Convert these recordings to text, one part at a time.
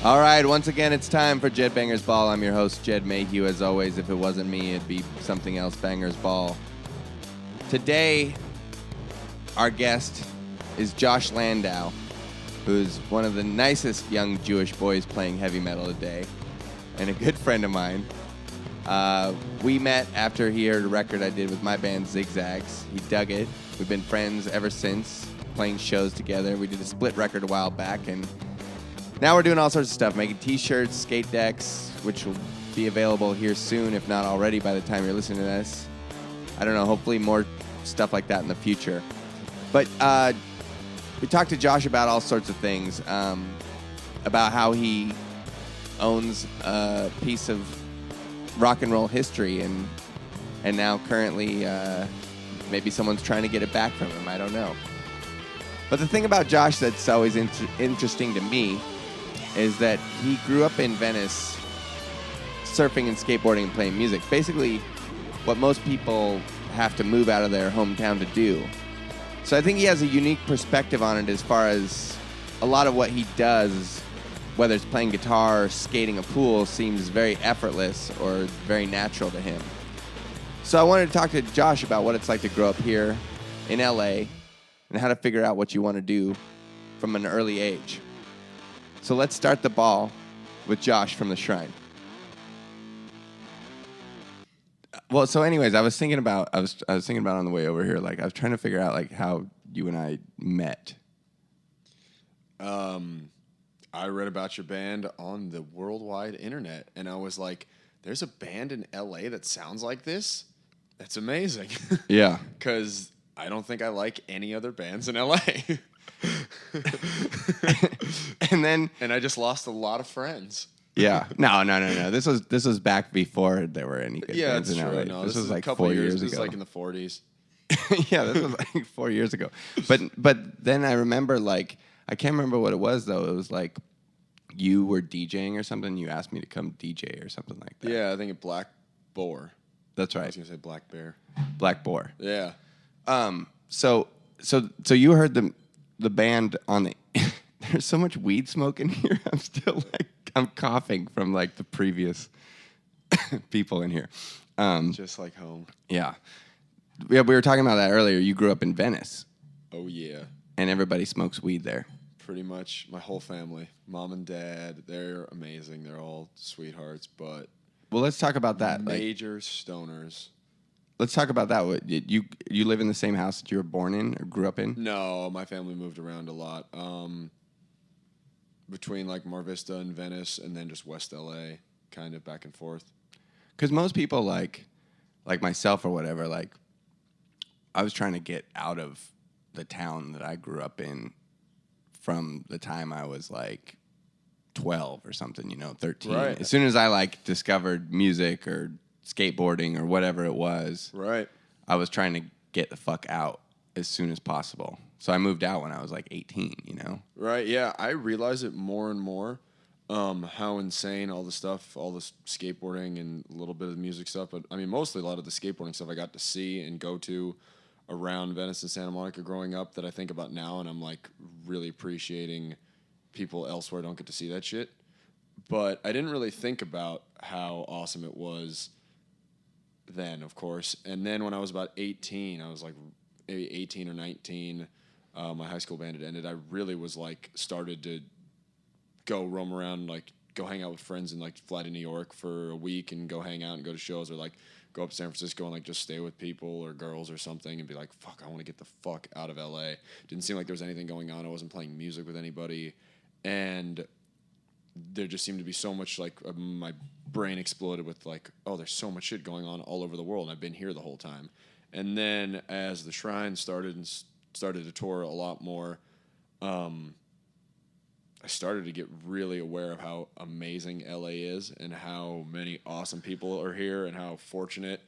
All right, once again, it's time for Jedbanger's Ball. I'm your host, Jed Mayhew. As always, if it wasn't me, it'd be something else, Banger's Ball. Today, our guest is Josh Landau, who's one of the nicest young Jewish boys playing heavy metal today, and a good friend of mine. We met after he heard a record I did with my band, Zigzags. He dug it. We've been friends ever since, playing shows together. We did a split record a while back, and now we're doing all sorts of stuff, making t-shirts, skate decks, which will be available here soon, if not already by the time you're listening to this. I don't know, hopefully more stuff like that in the future. But we talked to Josh about all sorts of things, about how he owns a piece of rock and roll history, and now currently maybe someone's trying to get it back from him. I don't know. But the thing about Josh that's always interesting to me is that he grew up in Venice surfing and skateboarding and playing music. Basically, what most people have to move out of their hometown to do. So I think he has a unique perspective on it as far as a lot of what he does, whether it's playing guitar or skating a pool, seems very effortless or very natural to him. So I wanted to talk to Josh about what it's like to grow up here in LA and how to figure out what you want to do from an early age. So let's start the ball with Josh from the Shrine. Well, so anyways, I was thinking about on the way over here, like I was trying to figure out like how you and I met. I read about your band on the worldwide internet, and I was like, there's a band in LA that sounds like this? That's amazing. Yeah. Because I don't think I like any other bands in LA. And I just lost a lot of friends. Yeah. No. This was back before there were any good bands in LA. No, this was like a couple 4 years ago. This ago. was like in the 40s. Yeah, this was like 4 years ago. But then I remember, like, I can't remember what it was, though. It was like you were DJing or something. You asked me to come DJ or something like that. Yeah, I think at Black Boar. That's right. I was going to say Black Bear. Black Boar. Yeah. So you heard the band on the... There's so much weed smoke in here. I'm coughing from like the previous people in here. Just like home. Yeah. Yeah, we were talking about that earlier. You grew up in Venice. Oh, yeah. And everybody smokes weed there. Pretty much my whole family. Mom and dad, they're amazing. They're all sweethearts, but... Well, let's talk about that. Major stoners. Let's talk about that. You live in the same house that you were born in or grew up in? No, my family moved around a lot. Between like Mar Vista and Venice, and then just West LA, kind of back and forth. Because most people like myself or whatever, like I was trying to get out of the town that I grew up in from the time I was like 12 or something, 13. Right. As soon as I like discovered music or skateboarding or whatever it was, Right. I was trying to get the fuck out as soon as possible. So I moved out when I was like 18, Right, yeah. I realize it more and more, how insane all the stuff, all the skateboarding and a little bit of the music stuff. But, I mean, mostly a lot of the skateboarding stuff I got to see and go to around Venice and Santa Monica growing up that I think about now, and I'm, like, really appreciating people elsewhere don't get to see that shit. But I didn't really think about how awesome it was then, of course. And then when I was about 18, I was, like, maybe 18 or 19, my high school band had ended. I really was like started to go roam around, like go hang out with friends and like fly to New York for a week and go hang out and go to shows, or like go up to San Francisco and like just stay with people or girls or something and be like, fuck, I want to get the fuck out of LA. Didn't seem like there was anything going on. I wasn't playing music with anybody, and there just seemed to be so much, like my brain exploded with like, oh, there's so much shit going on all over the world, and I've been here the whole time. And then as the Shrine started to tour a lot more, I started to get really aware of how amazing LA is and how many awesome people are here and how fortunate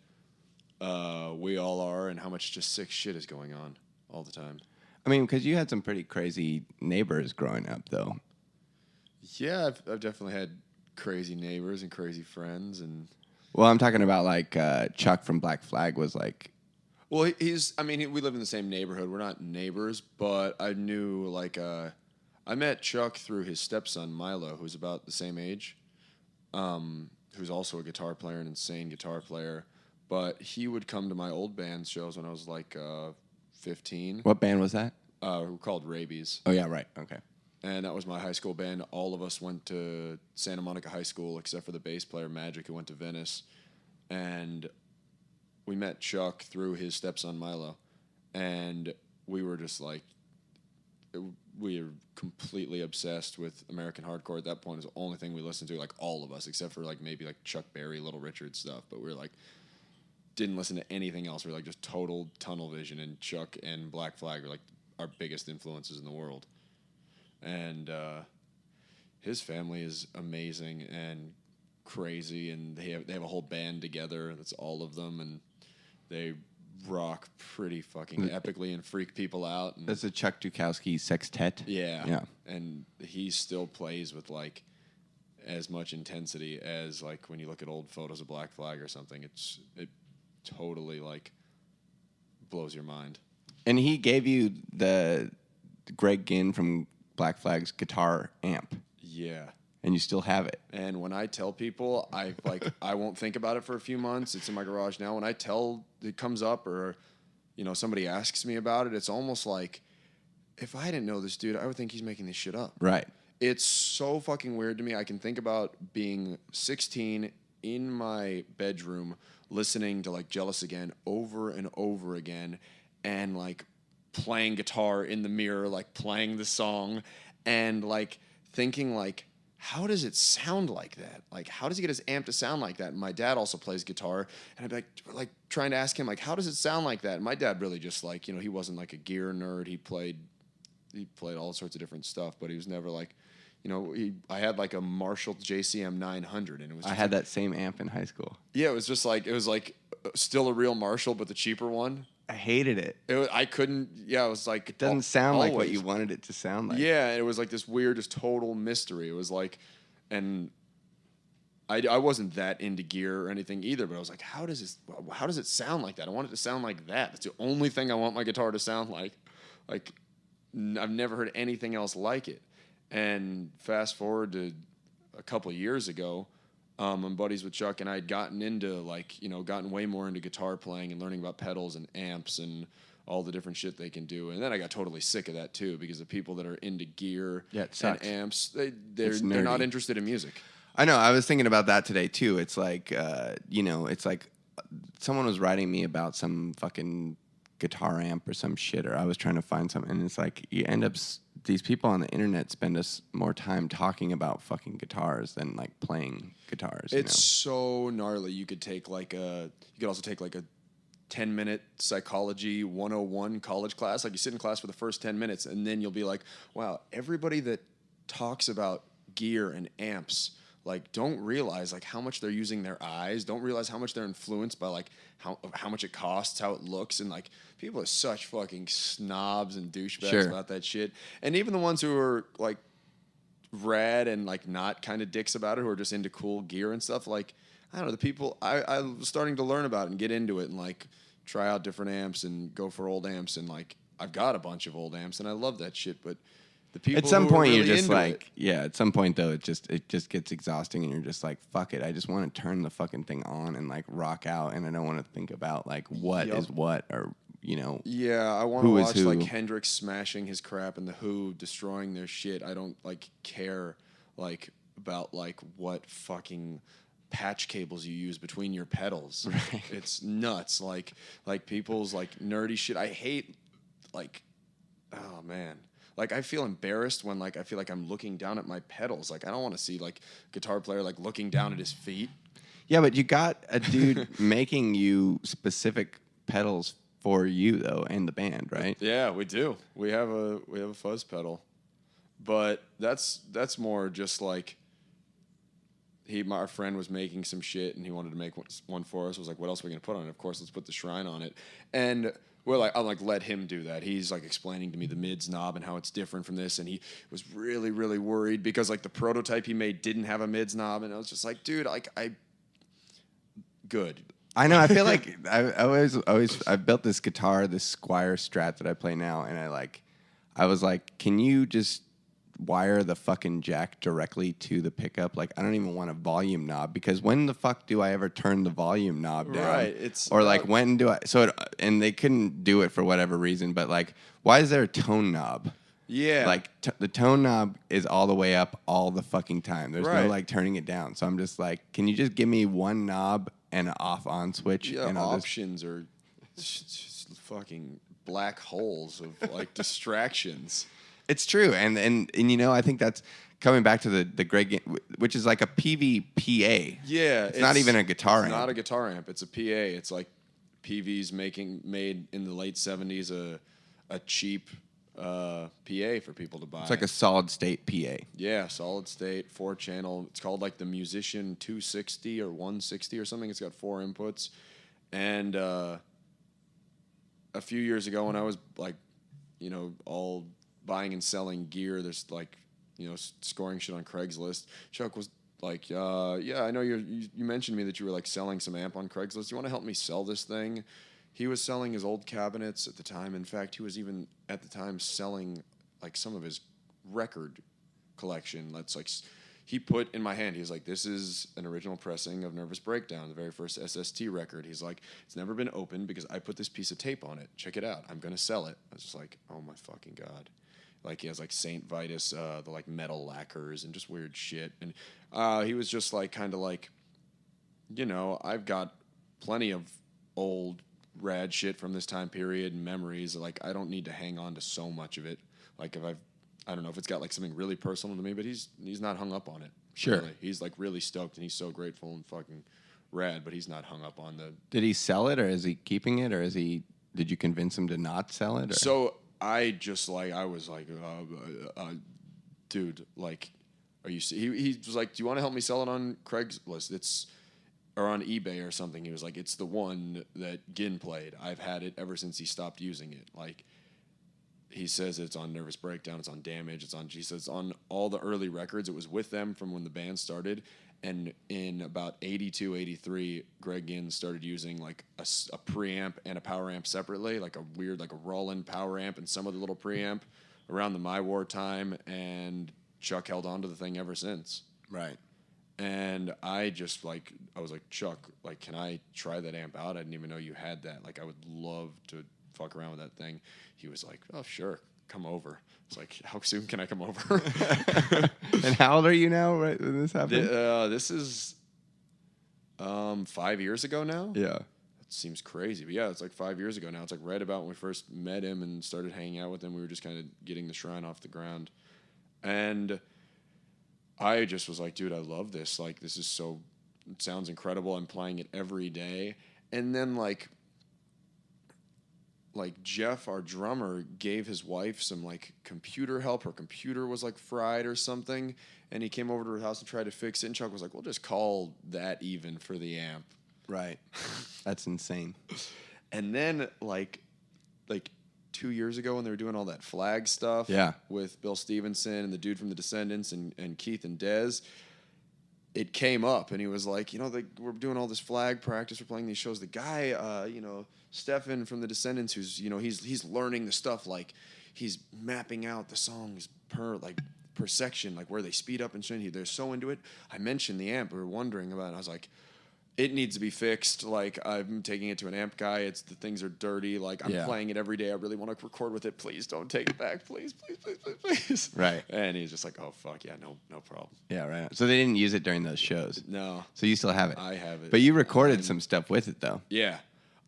we all are and how much just sick shit is going on all the time. I mean, because you had some pretty crazy neighbors growing up, though. Yeah, I've definitely had crazy neighbors and crazy friends. And well, I'm talking about like Chuck from Black Flag was like... Well, we live in the same neighborhood. We're not neighbors, but I knew like... I met Chuck through his stepson Milo, who's about the same age, who's also a guitar player, an insane guitar player. But he would come to my old band shows when I was like 15. What band was that? We're called Rabies. Oh, yeah, right. Okay. And that was my high school band. All of us went to Santa Monica High School, except for the bass player, Magic, who went to Venice. And we met Chuck through his stepson, Milo. And we were just like, we were completely obsessed with American hardcore. At that point, it was the only thing we listened to, like all of us, except for like maybe like Chuck Berry, Little Richard stuff. But we were like, didn't listen to anything else. We were like just total tunnel vision. And Chuck and Black Flag were like our biggest influences in the world. And his family is amazing and crazy, and they have a whole band together. That's all of them, and they rock pretty fucking epically and freak people out. And that's a Chuck Dukowski sextet. Yeah. And he still plays with like as much intensity as like when you look at old photos of Black Flag or something. It totally like blows your mind. And he gave you the Greg Ginn from Black Flag's guitar amp. Yeah. And you still have it. And when I tell people, I won't think about it for a few months. It's in my garage now. When I tell it comes up or, somebody asks me about it, it's almost like if I didn't know this dude, I would think he's making this shit up. Right. It's so fucking weird to me. I can think about being 16 in my bedroom listening to like Jealous Again over and over again and like playing guitar in the mirror, like playing the song and like thinking like, how does it sound like that? Like, how does he get his amp to sound like that? And my dad also plays guitar, and I'd be like trying to ask him, like, how does it sound like that? And my dad really just like, he wasn't like a gear nerd. He played all sorts of different stuff, but he was never like, I had like a Marshall JCM 900, and it was. I had that same amp in high school. Yeah, it was still a real Marshall, but the cheaper one. I hated it. I couldn't. Yeah, it was like it doesn't sound like what you wanted it to sound like. Yeah, it was like this weird, just total mystery. It was like, and I wasn't that into gear or anything either, but I was like, how does it sound like that? I want it to sound like that. That's the only thing I want my guitar to sound like. Like, I've never heard anything else like it. And fast forward to a couple of years ago. I'm buddies with Chuck, and I had gotten way more into guitar playing and learning about pedals and amps and all the different shit they can do. And then I got totally sick of that too, because the people that are into gear and amps, they're not interested in music. I know. I was thinking about that today too. It's like, it's like someone was writing me about some fucking guitar amp or some shit, or I was trying to find something, and it's like you end up. These people on the internet spend us more time talking about fucking guitars than like playing guitars. It's so gnarly. You could also take like a 10-minute psychology 101 college class. Like you sit in class for the first 10 minutes, and then you'll be like, wow, everybody that talks about gear and amps like don't realize like how much they're using their eyes, don't realize how much they're influenced by like how much it costs, how it looks, and like people are such fucking snobs and douchebags about that shit. And even the ones who are like rad and like not kind of dicks about it, who are just into cool gear and stuff, like I don't know, the people I was starting to learn about it and get into it and like try out different amps and go for old amps, and like I've got a bunch of old amps and I love that shit, but the people at some point really you're just like, at some point though it just gets exhausting, and you're just like, fuck it, I just want to turn the fucking thing on and like rock out, and I don't want to think about like what is what, or Yeah, I want to watch like Hendrix smashing his crap and the Who destroying their shit. I don't like care like about like what fucking patch cables you use between your pedals. Right. It's nuts. Like people's like nerdy shit. I hate like, oh man. Like, I feel embarrassed when, like, I feel like I'm looking down at my pedals. Like, I don't want to see, like, a guitar player, like, looking down at his feet. Yeah, but you got a dude making you specific pedals for you, though, and the band, right? Yeah, we do. We have a fuzz pedal. But that's more just, like, our friend was making some shit, and he wanted to make one for us. I was like, what else are we going to put on it? Of course, let's put the Shrine on it. And I'm like, let him do that. He's like explaining to me the mids knob and how it's different from this, and he was really, really worried because like the prototype he made didn't have a mids knob, and I was just like, dude, like good. I know. I feel like I built this guitar, this Squier Strat that I play now, and I was like, can you just wire the fucking jack directly to the pickup. Like, I don't even want a volume knob, because when the fuck do I ever turn the volume knob down? Right. It's or like, when do I? And they couldn't do it for whatever reason, but like, why is there a tone knob? Yeah. Like, the tone knob is all the way up all the fucking time. There's no Right. like turning it down. So I'm just like, can you just give me one knob and an off-on switch? Yeah, and options are just fucking black holes of like distractions. It's true, and you know, I think that's coming back to the Greg, which is like a PVPA. Yeah, it's not even a guitar amp. It's not a guitar amp. It's a PA. It's like PV's made in the late '70s a cheap PA for people to buy. It's like a solid state PA. Yeah, solid state, 4-channel. It's called like the Musician 260 or 160 or something. It's got 4 inputs, and a few years ago when I was like, you know, all buying and selling gear, there's like, you know, scoring shit on Craigslist. Chuck was like, yeah, I know you mentioned to me that you were like selling some amp on Craigslist. You want to help me sell this thing? He was selling his old cabinets at the time. In fact, he was even at the time selling like some of his record collection. That's like, he put in my hand, he was like, this is an original pressing of Nervous Breakdown, the very first SST record. He's like, it's never been opened because I put this piece of tape on it. Check it out. I'm going to sell it. I was just like, oh my fucking God. Like, he has like St. Vitus, the like metal lacquers and just weird shit. And he was just like, kind of like, you know, I've got plenty of old rad shit from this time period and memories. Like, I don't need to hang on to so much of it. Like, I don't know if it's got like something really personal to me, but he's not hung up on it. Sure. Really. He's like really stoked and he's so grateful and fucking rad, but he's not hung up on the... Did he sell it, or is he keeping it, or did you convince him to not sell it? Or? So I was like, dude, like, are you... He was like, do you want to help me sell it on Craigslist? Or on eBay or something. He was like, it's the one that Ginn played. I've had it ever since he stopped using it. Like, he says it's on Nervous Breakdown, it's on Damage, he says it's on all the early records. It was with them from when the band started. And in about 82, 83, Greg Ginn started using like a preamp and a power amp separately, like a weird, like a Roland power amp and some other little preamp around the My War time. And Chuck held on to the thing ever since. Right. And I was like, Chuck, like, can I try that amp out? I didn't even know you had that. Like, I would love to fuck around with that thing. He was like, oh, sure, come over. It's like, how soon can I come over? And how old are you now, right, when this happened? This is 5 years ago now. Yeah. That seems crazy. But yeah, it's like 5 years ago now. It's like right about when we first met him and started hanging out with him. We were just kind of getting the shrine off the ground. And I just was like, dude, I love this. Like, this is it sounds incredible. I'm playing it every day. And then like Jeff, our drummer, gave his wife some like computer help. Her computer was like fried or something. And he came over to her house and tried to fix it. And Chuck was like, we'll just call that even for the amp. Right. That's insane. And then like 2 years ago when they were doing all that flag stuff, yeah, with Bill Stevenson and the dude from the Descendants and Keith and Dez, it came up and he was like, you know, we're doing all this flag practice, we're playing these shows. The guy, you know, Stefan from the Descendants, who's, you know, he's learning the stuff, like he's mapping out the songs per section, like where they speed up and shit. They're so into it. I mentioned the amp. We were wondering about it. I was like, it needs to be fixed. Like, I'm taking it to an amp guy. The things are dirty. Like, I'm playing it every day. I really want to record with it. Please don't take it back. Please, please, please, please, please. Right. And he's just like, oh, fuck, yeah, no problem. Yeah, right. So they didn't use it during those shows? No. So you still have it? I have it. But you recorded some stuff with it, though. Yeah.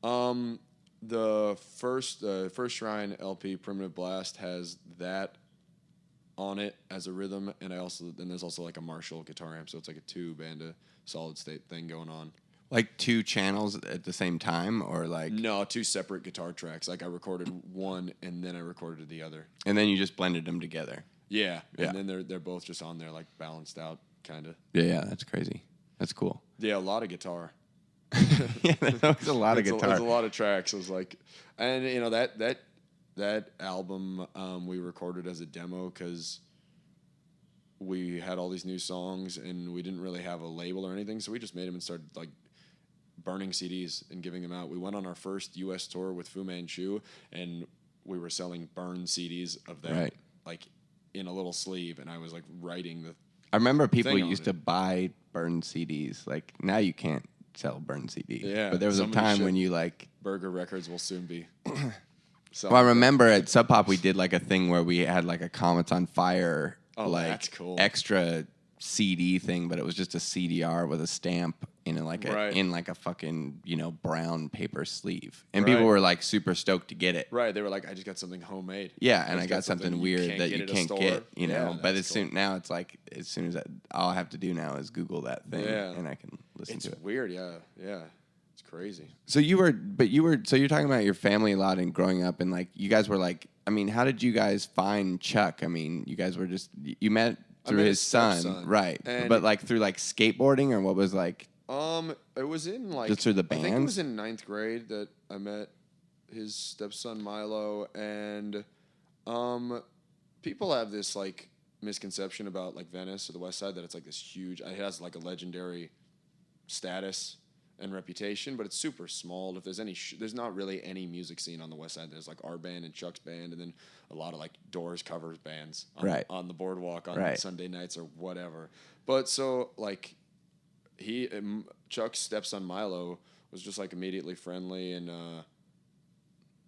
The first Shrine LP, Primitive Blast, has that on it as a rhythm, and there's also like a Marshall guitar amp, so it's like a tube and a solid state thing going on. Like 2 channels at the same time, or like... No, 2 separate guitar tracks. Like, I recorded one and then I recorded the other. And then you just blended them together. Yeah. And then they're both just on there, like, balanced out, kind of. Yeah, that's crazy. That's cool. Yeah, a lot of guitar. Yeah, there's a lot of guitar. There's a lot of tracks. I was like... And, you know, that album we recorded as a demo because we had all these new songs and we didn't really have a label or anything, so we just made them and started, like, burning CDs and giving them out. We went on our first U.S. tour with Fu Manchu, and we were selling burned CDs of that. Right. Like, in a little sleeve, and I was like writing the. I remember people thing on used it. to buy burned CDs. Like now you can't sell burned CDs. Yeah, but there was a somebody time should- when you like. Burger Records will soon be. Well, I remember at Sub Pop we did like a thing where we had like a Comets on Fire Oh, like that's cool. extra CD thing, but it was just a CDR with a stamp in like a Right. in like a fucking brown paper sleeve, and Right. people were like super stoked to get it. Right, they were like, I just got something homemade. Yeah, and I just got something weird that you at a can't store. get, Yeah, But that's as soon now it's like as soon as all I have to do now is Google that thing, Yeah. and I can listen It's to it. weird, yeah. It's crazy. So you're talking about your family a lot and growing up, and like you guys were like, I mean, how did you guys find Chuck? I mean, you guys were just you met through met his his son, stepson. right? And- But like through like skateboarding, or what was like? It was in like Just through the I think it bands? was in 9th grade that I met his stepson Milo, and people have this like misconception about like Venice or the West Side that it's like this huge. It has like a legendary status and reputation, but it's super small. If there's any, there's not really any music scene on the West Side. There's like our band and Chuck's band, and then a lot of like Doors covers bands Right. on the boardwalk on Right. Sunday nights or whatever. But so like Chuck's stepson Milo was just like immediately friendly and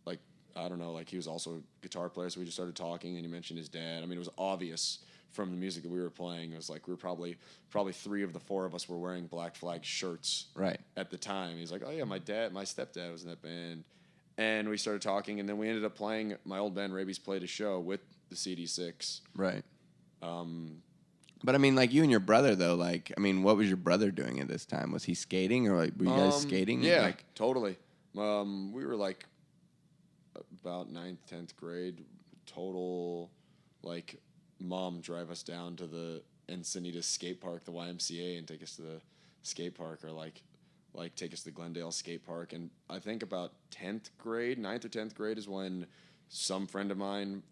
like I don't know, like he was also a guitar player, so we just started talking and he mentioned his dad. I mean, it was obvious from the music that we were playing. It was like we were probably 3 of the 4 of us were wearing Black Flag shirts Right. at the time. He's like, oh yeah, my stepdad was in that band. And we started talking, and then we ended up playing, my old band Rabies played a show with the CD6. Right. But I mean, like you and your brother, though. Like, I mean, what was your brother doing at this time? Was he skating, or like were you guys skating? Yeah, Like, totally. We were like about 9th, 10th grade. Total, like, mom drive us down to the Encinitas skate park, the YMCA, and take us to the skate park, or like take us to the Glendale skate park. And I think about 10th grade, 9th or 10th grade is when some friend of mine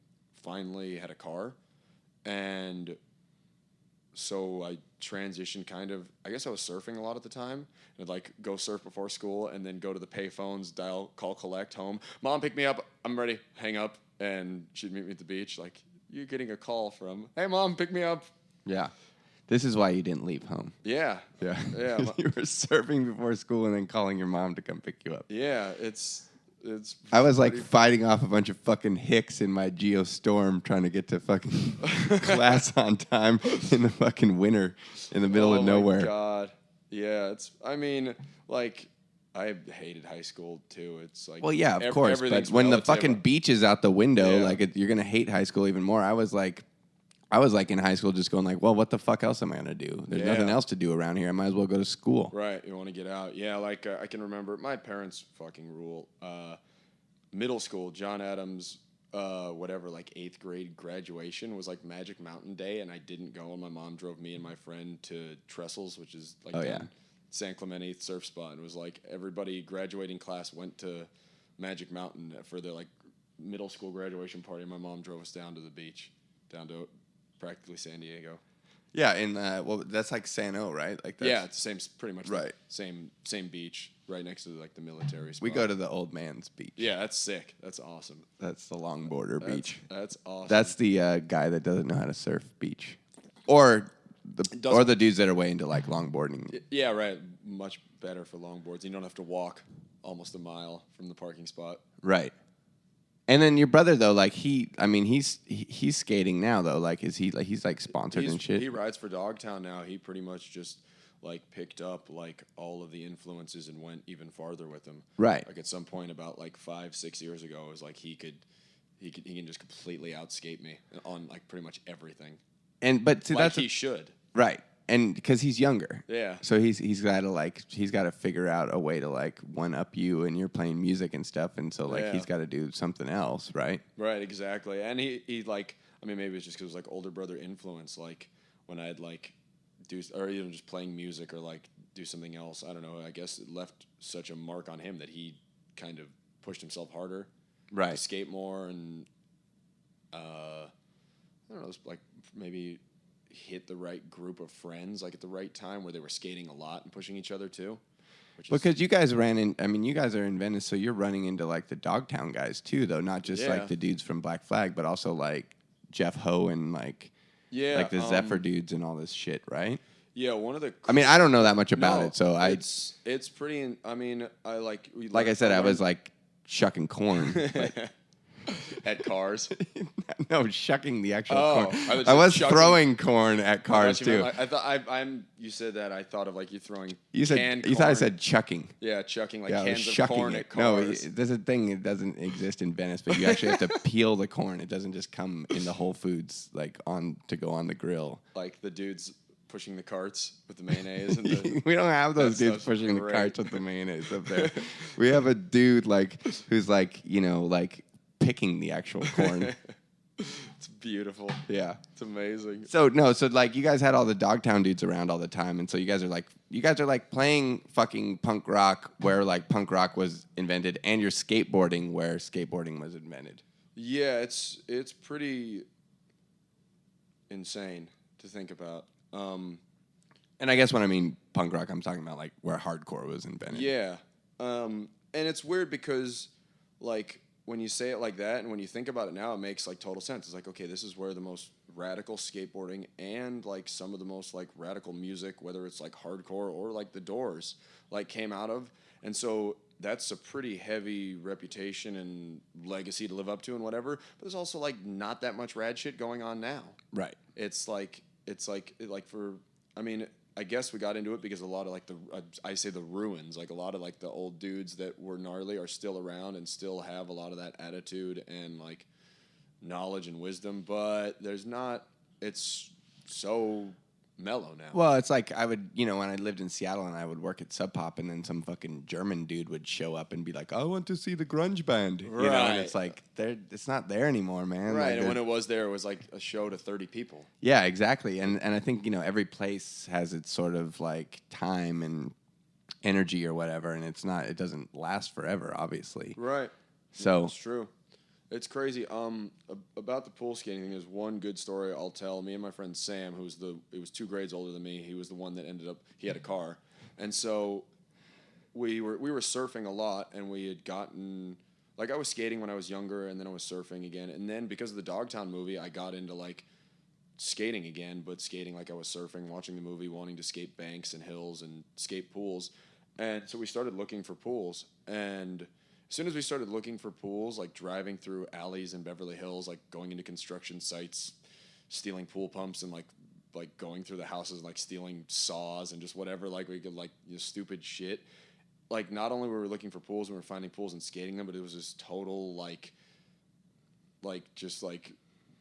finally had a car. And so I transitioned kind of, I guess I was surfing a lot at the time. I'd like go surf before school and then go to the pay phones, dial, call, collect, home. Mom, pick me up. I'm ready. Hang up. And she'd meet me at the beach. Like, you're getting a call from, hey, Mom, pick me up. yeah. This is why you didn't leave home. Yeah. Yeah. Yeah. You were surfing before school and then calling your mom to come pick you up. Yeah. It's. I was like pretty- fighting off a bunch of fucking hicks in my Geostorm trying to get to fucking class on time in the fucking winter in the middle of nowhere. Oh my God. Yeah. I mean, like, I hated high school too. It's like, Well, yeah, of course. But everything's when the relative. fucking beach is out the window, Yeah. like you're gonna hate high school even more. I was like in high school just going like, well, what the fuck else am I gonna do? There's Yeah. nothing else to do around here. I might as well go to school. Right, you want to get out. Yeah, like I can remember my parents fucking rule. Middle school, John Adams, whatever, like 8th grade graduation was like Magic Mountain Day, and I didn't go. And my mom drove me and my friend to Trestles, which is like San Clemente surf spot. And it was like everybody graduating class went to Magic Mountain for their like middle school graduation party. My mom drove us down to the beach, down to practically San Diego. Yeah, and well, that's like San O, right? Like that's, Yeah, it's the same, pretty much Right. the same beach, right next to like the military spot. we go to the old man's beach. Yeah, that's sick. That's awesome. That's the longboarder beach. That's awesome. That's the guy that doesn't know how to surf beach, or the dudes that are way into like longboarding. Yeah, right. Much better for longboards. You don't have to walk almost a mile from the parking spot. Right. And then your brother though, like he's skating now though. Like is he like he's like sponsored and shit? He rides for Dogtown now. He pretty much just like picked up like all of the influences and went even farther with them. Right. Like at some point about like 5-6 years ago, it was like he can just completely outskate me on like pretty much everything. But see, Like that's he should. right. And because he's younger, Yeah. So he's got to figure out a way to like one up you, and you're playing music and stuff, and so like Yeah. he's got to do something else, right? Right, exactly. And he like, I mean, maybe it's just because it was like older brother influence. Like when I'd like do, or even just playing music or like do something else. I don't know. I guess it left such a mark on him that he kind of pushed himself harder, Right. to skate more, and I don't know, like maybe hit the right group of friends like at the right time where they were skating a lot and pushing each other too. Because you guys you guys are in Venice, so you're running into like the Dogtown guys too, though, not just Yeah. like the dudes from Black Flag, but also like Jeff Ho and like the Zephyr dudes and all this shit, right? Yeah, one of the. I mean, I don't know that much about it, so it's pretty. I mean, I like. Like I said, I was like shucking corn. At cars. No, shucking the actual corn. I was throwing corn at cars too. I thought I'm. You said that. I thought of like you throwing. You thought I said chucking. Yeah, chucking like Yeah, cans of shucking corn it. at cars. No, there's a thing. It doesn't exist in Venice, but you actually have to peel the corn. It doesn't just come in the Whole Foods like to go on the grill. Like the dudes pushing the carts with the mayonnaise. And the, we don't have those dudes pushing the carts with the mayonnaise up there. We have a dude who's picking the actual corn. It's beautiful. Yeah. It's amazing. So like you guys had all the Dogtown dudes around all the time, and so you guys are like playing fucking punk rock where like punk rock was invented, and you're skateboarding where skateboarding was invented. Yeah, it's pretty insane to think about. And I guess when I mean punk rock, I'm talking about like where hardcore was invented. Yeah. And it's weird because like when you say it like that and when you think about it now, it makes like total sense. It's like, okay, this is where the most radical skateboarding and like some of the most like radical music, whether it's like hardcore or like the Doors, like came out of. And so that's a pretty heavy reputation and legacy to live up to and whatever. But there's also like not that much rad shit going on now. Right. It's like for, I mean, I guess we got into it because a lot of like I say the ruins, like a lot of like the old dudes that were gnarly are still around and still have a lot of that attitude and like knowledge and wisdom, but it's so mellow now. Well, it's like I would, when I lived in Seattle and I would work at Sub Pop, and then some fucking German dude would show up and be like, I want to see the grunge band. Right. And it's like, it's not there anymore, man. Right, like, and when it was there, it was like a show to 30 people. Yeah, exactly. And I think, every place has its sort of like time and energy or whatever, and it doesn't last forever, obviously. Right. So it's true. It's crazy. About the pool skating thing, there's one good story I'll tell. Me and my friend Sam, it was 2 grades older than me. He was the one that ended up. He had a car, and so we were surfing a lot, and we had gotten like I was skating when I was younger, and then I was surfing again, and then because of the Dogtown movie, I got into like skating again, but skating like I was surfing, watching the movie, wanting to skate banks and hills and skate pools, and so we started looking for pools and. As soon as we started looking for pools, like driving through alleys in Beverly Hills, like going into construction sites, stealing pool pumps, and like going through the houses, and, like stealing saws and just whatever, like we could like stupid shit. Like not only were we looking for pools, we were finding pools and skating them, but it was this total like just like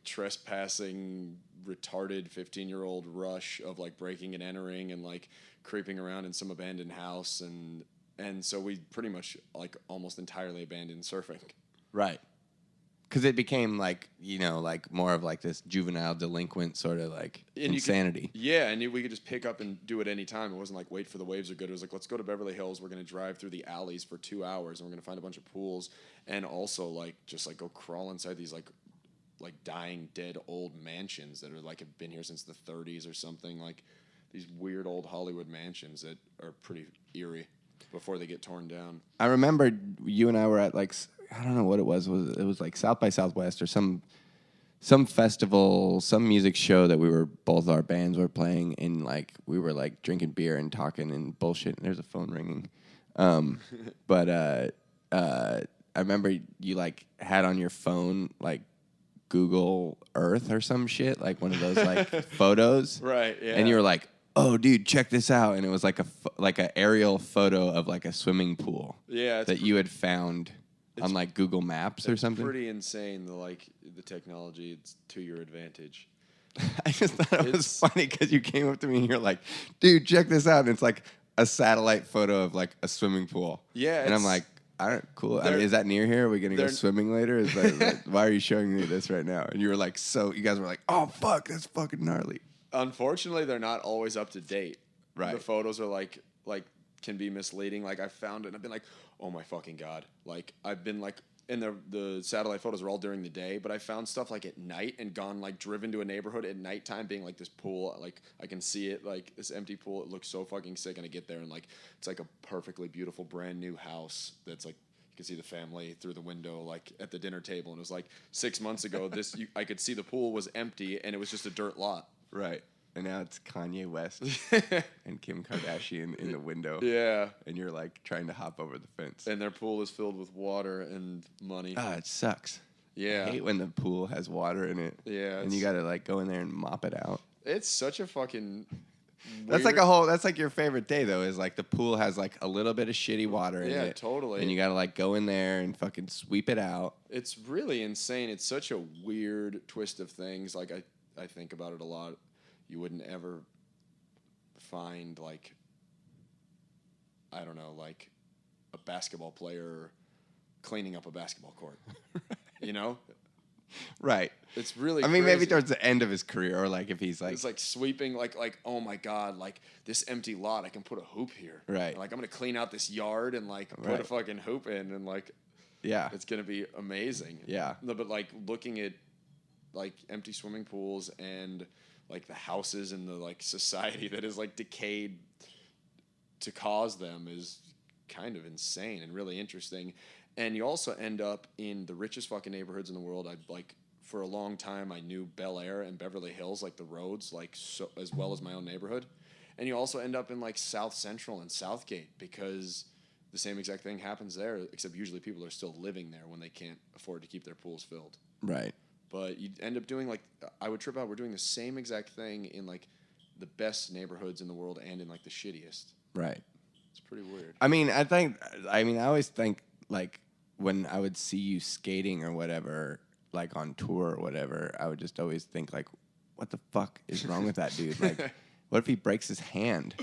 trespassing, retarded 15-year-old rush of like breaking and entering and like creeping around in some abandoned house and so we pretty much like almost entirely abandoned surfing. Right. Because it became like, like more of like this juvenile delinquent sort of like insanity. And we could just pick up and do it any time. It wasn't like wait for the waves are good. It was like, let's go to Beverly Hills. We're going to drive through the alleys for 2 hours and we're going to find a bunch of pools and also like just like go crawl inside these like dying dead old mansions that are like have been here since the 30s or something. Like these weird old Hollywood mansions that are pretty eerie. Before they get torn down. I remember you and I were at like I don't know what it was. It was like South by Southwest or some festival, some music show that both our bands were playing, and like we were like drinking beer and talking and bullshit. And there's a phone ringing, but I remember you like had on your phone like Google Earth or some shit, like one of those like photos, right? Yeah, and you were like, oh, dude, check this out. And it was like an aerial photo of like a swimming pool that you had found on like Google Maps or something. It's pretty insane, the technology. It's to your advantage. I just thought it was funny because you came up to me and you're like, dude, check this out. And it's like a satellite photo of like a swimming pool. Yeah. And I'm like, all right, cool. I mean, is that near here? Are we going to go swimming later? Is that, why are you showing me this right now? And you were like, you guys were like, oh, fuck, that's fucking gnarly. Unfortunately, they're not always up to date. Right. The photos are like can be misleading. Like I found it and I've been like, oh my fucking God. Like I've been like, and the satellite photos are all during the day, but I found stuff like at night and gone like driven to a neighborhood at nighttime being like this pool, like I can see it, like this empty pool. It looks so fucking sick. And I get there and like, it's like a perfectly beautiful brand new house that's like, you could see the family through the window, like at the dinner table, and it was like 6 months ago. I could see the pool was empty, and it was just a dirt lot. Right. And now it's Kanye West and Kim Kardashian in the window. Yeah. And you're like trying to hop over the fence. And their pool is filled with water and money. Ah, it sucks. Yeah. I hate when the pool has water in it. Yeah. And you got to like go in there and mop it out. It's such a fucking That's like your favorite day though, is like the pool has like a little bit of shitty water in it. Yeah, totally. And you got to like go in there and fucking sweep it out. It's really insane. It's such a weird twist of things. Like I think about it a lot. You wouldn't ever find like, I don't know, like a basketball player cleaning up a basketball court. You know? Right. It's really I mean, crazy. maybe towards the end of his career, or like if he's like... It's like sweeping, like oh my God, like this empty lot, I can put a hoop here. Right. Like I'm going to clean out this yard and like put Right. a fucking hoop in and like... Yeah. It's going to be amazing. Yeah. No, but like looking at like empty swimming pools and like the houses and the like society that is like decayed to cause them is kind of insane and really interesting. And you also end up in the richest fucking neighborhoods in the world. For a long time, I knew Bel Air and Beverly Hills, like the roads, like so as well as my own neighborhood. And you also end up in like South Central and Southgate because the same exact thing happens there, except usually people are still living there when they can't afford to keep their pools filled. Right. But you end up doing like, I would trip out. We're doing the same exact thing in like the best neighborhoods in the world and in like the shittiest. Right. It's pretty weird. I always think like when I would see you skating or whatever, like on tour or whatever, I would just always think like, what the fuck is wrong with that dude? Like, what if he breaks his hand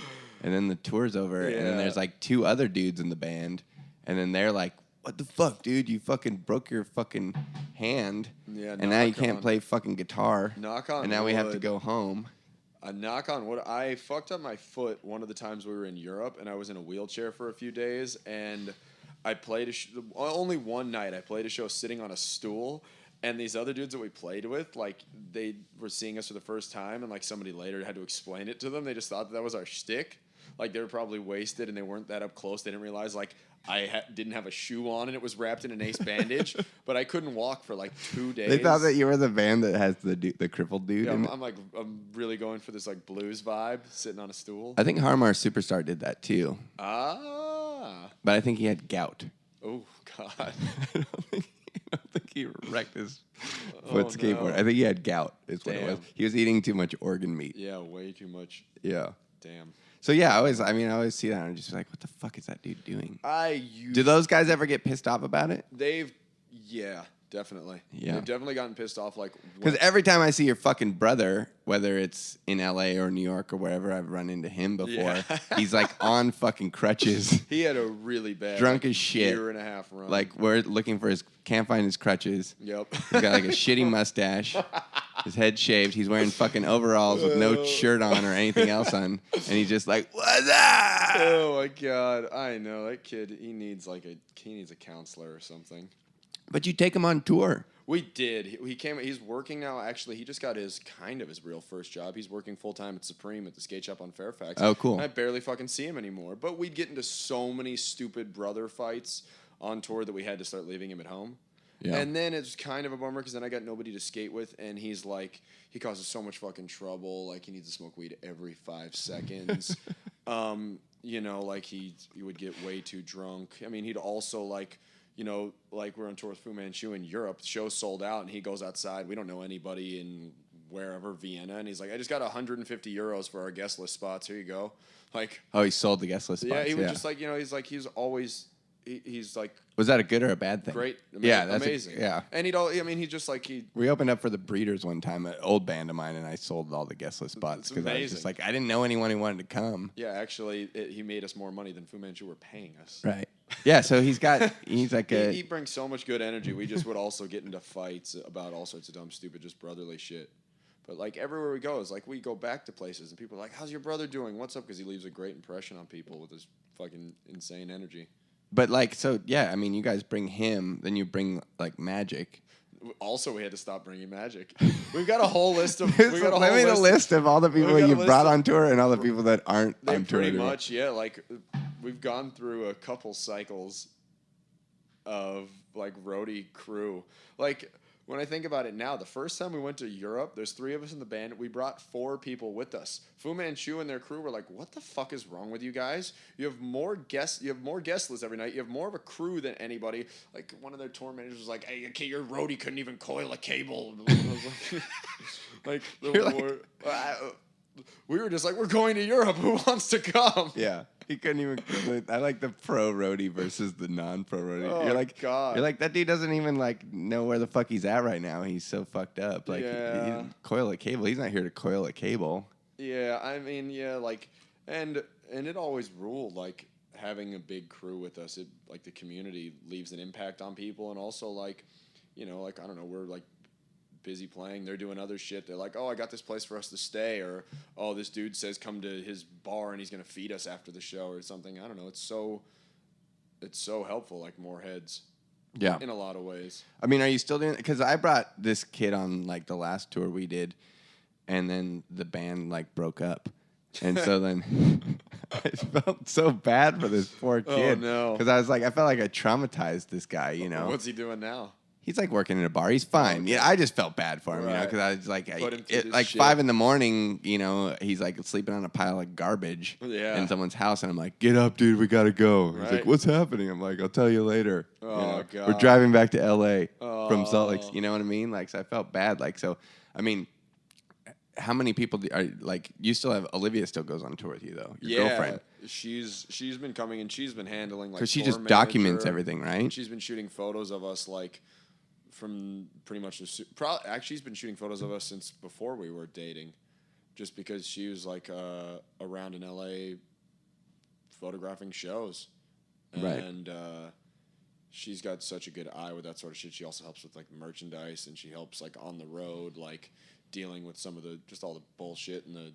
and then the tour's over and then there's like two other dudes in the band and then they're like, what the fuck, dude? You fucking broke your fucking hand. Yeah, and now you can't play fucking guitar. Knock on And now wood. we have to go home. A knock on wood. I fucked up my foot one of the times we were in Europe, and I was in a wheelchair for a few days, and I played only one night. I played a show sitting on a stool, and these other dudes that we played with, like, they were seeing us for the first time, and, like, somebody later had to explain it to them. They just thought that was our shtick. Like, they were probably wasted, and they weren't that up close. They didn't realize, like, I didn't have a shoe on, and it was wrapped in an ace bandage, but I couldn't walk for, like, 2 days. They thought that you were the band that has the crippled dude. Yeah, I'm really going for this, like, blues vibe, sitting on a stool. I think Harmar Superstar did that, too. Ah. But I think he had gout. Oh, God. I don't think he wrecked his foot skateboard. No. I think he had gout is what it was. Damn. He was eating too much organ meat. Yeah, way too much. Yeah. Damn. So yeah, I always see that and I'm just like, what the fuck is that dude doing? Do Do those guys ever get pissed off about it? Yeah, definitely. Yeah. They've definitely gotten pissed off. Like, Because every time I see your fucking brother, whether it's in LA or New York or wherever I've run into him before, Yeah. he's like on fucking crutches. he had a really bad, Drunk like, as shit. year and a half run. Like we're looking for can't find his crutches. Yep. He's got like a shitty mustache. His head shaved. He's wearing fucking overalls with no shirt on or anything else on. And he's just like, what's up? Oh my God, I know that kid. He needs a counselor or something. But you take him on tour. We did. He came. He's working now. Actually, he just got his real first job. He's working full time at Supreme at the skate shop on Fairfax. Oh, cool. And I barely fucking see him anymore. But we'd get into so many stupid brother fights on tour that we had to start leaving him at home. Yeah. And then it's kind of a bummer because then I got nobody to skate with, and he's like, he causes so much fucking trouble. Like he needs to smoke weed every 5 seconds. You know, like he would get way too drunk. I mean, he'd also like. You know, like we're on tour with Fu Manchu in Europe. The show's sold out, and he goes outside. We don't know anybody in wherever, Vienna. And he's like, I just got 150 euros for our guest list spots. Here you go. Like, Oh, he sold the guest list spots. yeah, he was just like, you know, he's always, he's like, Was that a good or a bad thing? great. Yeah, that's amazing. yeah. And he's just like, We opened up for the Breeders one time, an old band of mine, and I sold all the guest list spots It's because I was amazing. just like, I didn't know anyone who wanted to come. yeah, actually, he made us more money than Fu Manchu were paying us. Right. Yeah, so he's like He brings so much good energy. We just would also get into fights about all sorts of dumb, stupid, just brotherly shit. But like everywhere we go, it's like we go back to places and people are like, "How's your brother doing? What's up?" Because he leaves a great impression on people with his fucking insane energy. But like, so yeah, I mean, you guys bring him, then you bring like Magic. Also, we had to stop bringing Magic. We've got a whole list of. Let me the list of all the people you brought on tour and all the people that aren't on tour. Pretty much, yeah. Like we've gone through a couple cycles of like roadie crew. Like when I think about it now, the first time we went to Europe, there's 3 of us in the band. We brought 4 people with us. Fu Manchu and their crew were like, "What the fuck is wrong with you guys? You have more guests. You have more guest lists every night. You have more of a crew than anybody." Like one of their tour managers was like, "Hey, okay, your roadie couldn't even coil a cable." I was like, we were just like, "We're going to Europe. Who wants to come?" Yeah. He couldn't even. I like the pro roadie versus the non-pro roadie. Oh, you're like, God. You're like, that dude doesn't even like know where the fuck he's at right now. He's so fucked up. Like, Yeah. he coil a cable. He's not here to coil a cable. Yeah, I mean, yeah, like, and it always ruled like having a big crew with us. It like the community leaves an impact on people, and also like, you know, like I don't know, we're like busy playing, they're doing other shit. They're like, "Oh, I got this place for us to stay," or "Oh, this dude says come to his bar and he's gonna feed us after the show," or something. I don't know. It's so helpful. Like more heads. Yeah. In a lot of ways. I mean, are you still doing? Because I brought this kid on like the last tour we did, and then the band like broke up, and so then I felt so bad for this poor kid. Oh no! Because I was like, I felt like I traumatized this guy. You know. What's he doing now? He's like working in a bar. He's fine. Okay. Yeah, I just felt bad for him, you know, Right. because I was like, Put him through this like shit. 5 a.m, you know, he's like sleeping on a pile of garbage Yeah. in someone's house, and I'm like, "Get up, dude, we gotta go." He's Right. like, "What's happening?" I'm like, "I'll tell you later." Oh, You know, God. we're driving back to L.A. from Salt Lake. Oh. You know what I mean? Like, so I felt bad. Like, so I mean, how many people are like? You still have Olivia still goes on tour with you though, your girlfriend, she's been coming and she's been handling like because she tour just documents manager. everything, right? She's been shooting photos of us like from pretty much actually she's been shooting photos of us since before we were dating, just because she was like around in LA photographing shows, Right. and she's got such a good eye with that sort of shit. She also helps with like merchandise, and she helps like on the road, like dealing with some of the just all the bullshit and the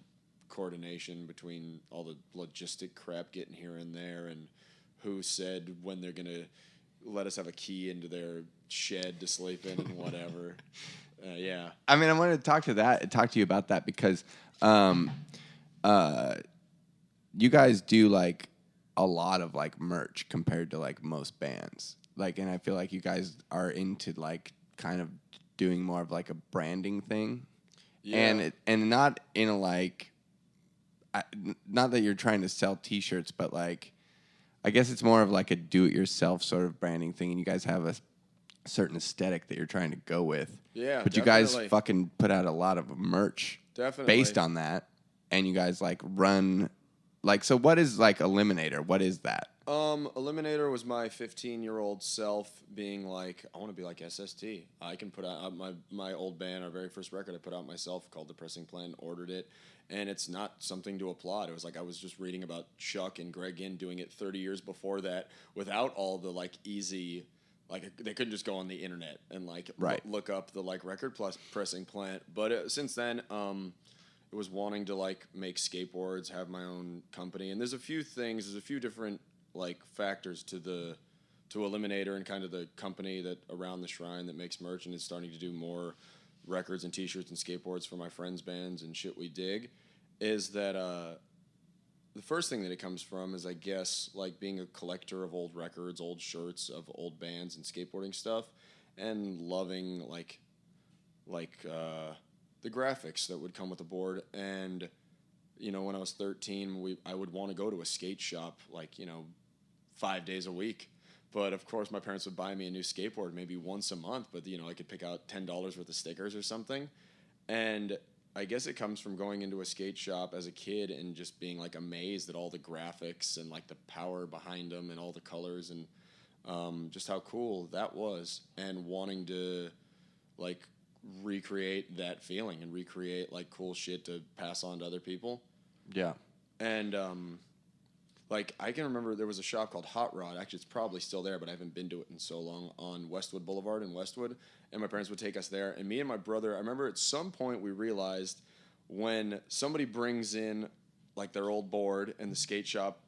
coordination between all the logistic crap getting here and there, and who said when they're gonna let us have a key into their shed to sleep in and whatever. Yeah. I mean, I wanted to talk to you about that because you guys do like a lot of like merch compared to like most bands. Like, and I feel like you guys are into like kind of doing more of like a branding thing. Yeah. And not in a like, not that you're trying to sell T-shirts, but like, I guess it's more of like a do-it-yourself sort of branding thing, and you guys have a certain aesthetic that you're trying to go with. Yeah, but you guys fucking put out a lot of merch based on that, and you guys like run, like, so what is like Eliminator? What is that? Eliminator was my 15-year-old self being like, I want to be like SST. I can put out my old band, our very first record I put out myself called The Pressing Plan, ordered it, and it's not something to applaud. It was like I was just reading about Chuck and Greg Ginn doing it 30 years before that without all the like easy, like they couldn't just go on the internet and like look up the like record pressing plant. But since then, it was wanting to like make skateboards, have my own company, and there's a few different like factors to Eliminator and kind of the company that around the Shrine that makes merch and is starting to do more records and T-shirts and skateboards for my friends' bands and shit we dig, is that the first thing that it comes from is, I guess, like being a collector of old records, old shirts of old bands and skateboarding stuff, and loving like the graphics that would come with the board. And you know, when I was 13, I would want to go to a skate shop like, you know, 5 days a week. But of course, my parents would buy me a new skateboard maybe once a month. But you know, I could pick out $10 worth of stickers or something. And I guess it comes from going into a skate shop as a kid and just being like amazed at all the graphics and like the power behind them and all the colors and just how cool that was, and wanting to like recreate that feeling and recreate like cool shit to pass on to other people. Yeah. And like I can remember there was a shop called Hot Rod. Actually, it's probably still there, but I haven't been to it in so long, on Westwood Boulevard in Westwood. And my parents would take us there. And me and my brother, I remember at some point we realized when somebody brings in like their old board and the skate shop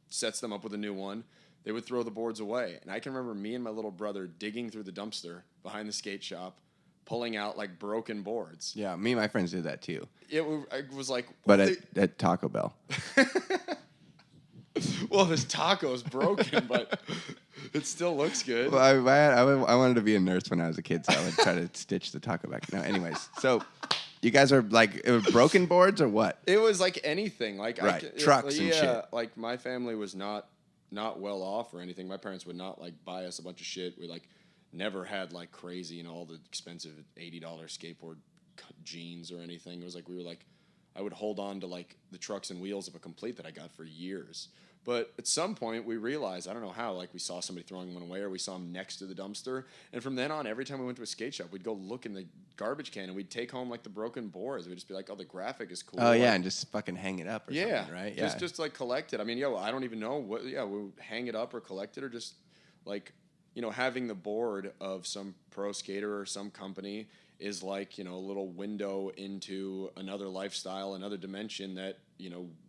sets them up with a new one, they would throw the boards away. And I can remember me and my little brother digging through the dumpster behind the skate shop, pulling out like broken boards. Yeah, me and my friends did that too. It was like... But at Taco Bell. Well, this taco's broken, but it still looks good. Well, I wanted to be a nurse when I was a kid, so I would try to stitch the taco back. No, anyways, so you guys are like it was broken boards or what? It was like anything, like Right, trucks and shit. Like my family was not well off or anything. My parents would not like buy us a bunch of shit. We like never had like crazy, all the expensive $80 skateboard jeans or anything. It was like we were like, I would hold on to like the trucks and wheels of a Complete that I got for years. But at some point we realized, I don't know how, like we saw somebody throwing one away or we saw them next to the dumpster. And from then on, every time we went to a skate shop, we'd go look in the garbage can and we'd take home like the broken boards. We'd just be like, oh, the graphic is cool. Oh, yeah, like, and just fucking hang it up or something, right? Yeah. Just like collect it. I mean, I don't even know what, we'll hang it up or collect it or just like, having the board of some pro skater or some company is like, a little window into another lifestyle, another dimension that,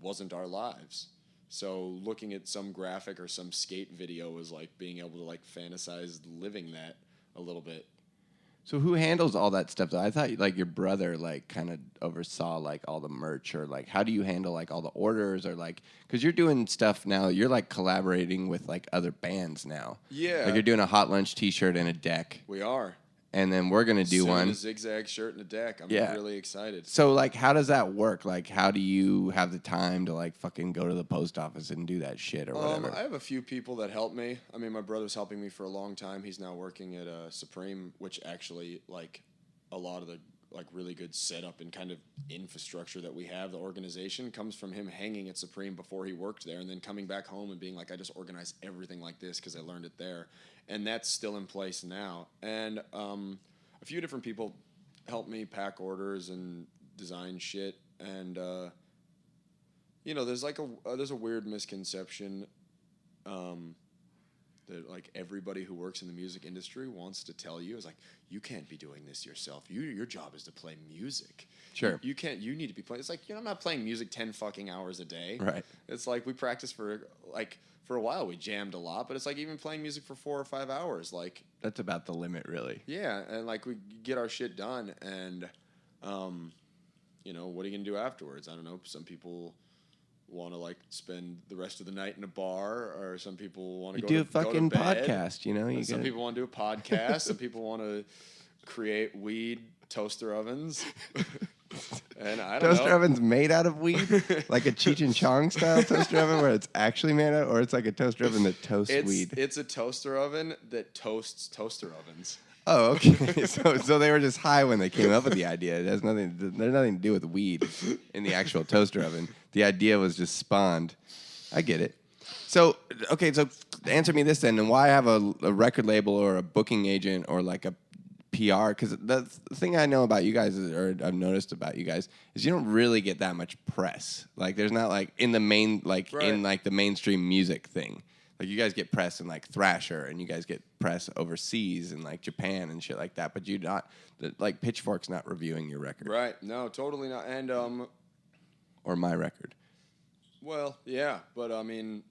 wasn't our lives. So looking at some graphic or some skate video was like being able to like fantasize living that a little bit. So who handles all that stuff though? I thought like your brother like kind of oversaw like all the merch or like how do you handle like all the orders or like because you're doing stuff now you're like collaborating with like other bands now. Yeah. Like you're doing a Hot Lunch t-shirt and a deck. We are. And then we're gonna do one. A zigzag shirt and a deck. I'm really excited. So like, how does that work? Like, how do you have the time to like fucking go to the post office and do that shit or whatever? I have a few people that help me. I mean, my brother's helping me for a long time. He's now working at Supreme, which actually like a lot of the like really good setup and kind of infrastructure that we have. The organization comes from him hanging at Supreme before he worked there, and then coming back home and being like, I just organize everything like this because I learned it there. And that's still in place now. And a few different people help me pack orders and design shit. And there's like there's a weird misconception that like everybody who works in the music industry wants to tell you is like you can't be doing this yourself. Your job is to play music. Sure. You can't. You need to be playing. It's like I'm not playing music 10 fucking hours a day. Right. It's like we practice for a while we jammed a lot, but it's like even playing music for 4 or 5 hours, like that's about the limit, really. Yeah, and like we get our shit done, and what are you gonna do afterwards? I don't know. Some people want to like spend the rest of the night in a bar, or some people want to do a fucking podcast. Some people want to do a podcast. Some people want to create weed toaster ovens. And I don't know. Toaster oven's made out of weed? Like a Cheech and Chong style toaster oven where it's actually made out, or it's like a toaster oven that toasts weed? It's a toaster oven that toasts toaster ovens. Oh, okay. So they were just high when they came up with the idea. There's nothing to do with weed in the actual toaster oven. The idea was just spawned. I get it. So, okay, so answer me this then. And why have a record label or a booking agent or like a PR? Because the thing I know about you guys, or I've noticed about you guys, is you don't really get that much press. Like, there's not like in the main, like right. in like the mainstream music thing. Like, you guys get press in like Thrasher, and you guys get press overseas in like Japan and shit like that. But you not like Pitchfork's not reviewing your record, right? No, totally not. And or my record. Well, yeah, but I mean,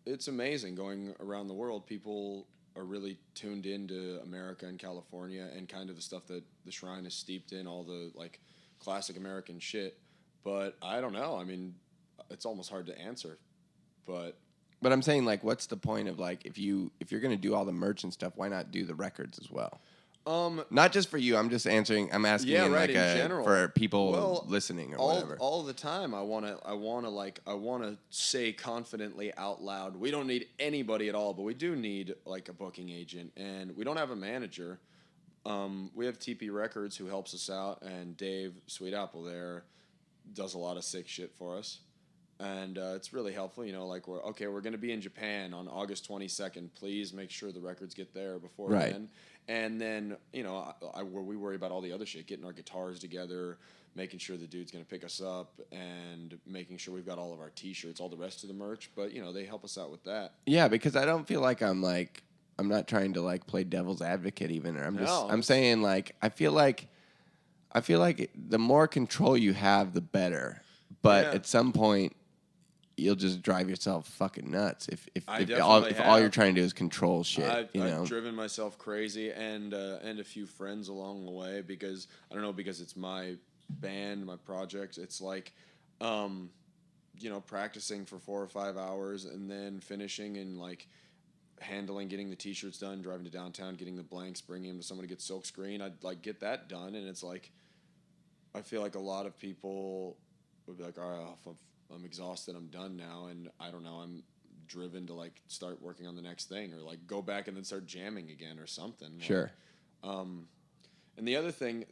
it's amazing going around the world. People are really tuned into America and California and kind of the stuff that the Shrine is steeped in, all the like classic American shit. But I don't know. I mean, it's almost hard to answer. But I'm saying, like, what's the point of like if you're gonna do all the merch and stuff, why not do the records as well? Not just for you. I'm just answering. I'm asking in right, in general. For people listening or whatever. All the time, I wanna say confidently out loud, we don't need anybody at all, but we do need like a booking agent, and we don't have a manager. We have TP Records who helps us out, and Dave Sweet Apple there does a lot of sick shit for us. And it's really helpful, like we're going to be in Japan on August 22nd. Please make sure the records get there before then. And then, we worry about all the other shit, getting our guitars together, making sure the dude's going to pick us up, and making sure we've got all of our T-shirts, all the rest of the merch. But, they help us out with that. Yeah, because I don't feel like I'm not trying to like play devil's advocate even. Or I'm saying like I feel like the more control you have, the better. But at some point, you'll just drive yourself fucking nuts if all you're trying to do is control shit. I've driven myself crazy and a few friends along the way because it's my band, my project, it's like, practicing for 4 or 5 hours and then finishing and like handling, getting the t-shirts done, driving to downtown, getting the blanks, bringing them to someone to get silk screen. I'd like get that done, and it's like I feel like a lot of people would be like, all right, I'm exhausted, I'm done now, and I don't know, I'm driven to like start working on the next thing or like go back and then start jamming again or something. Sure. And the other thing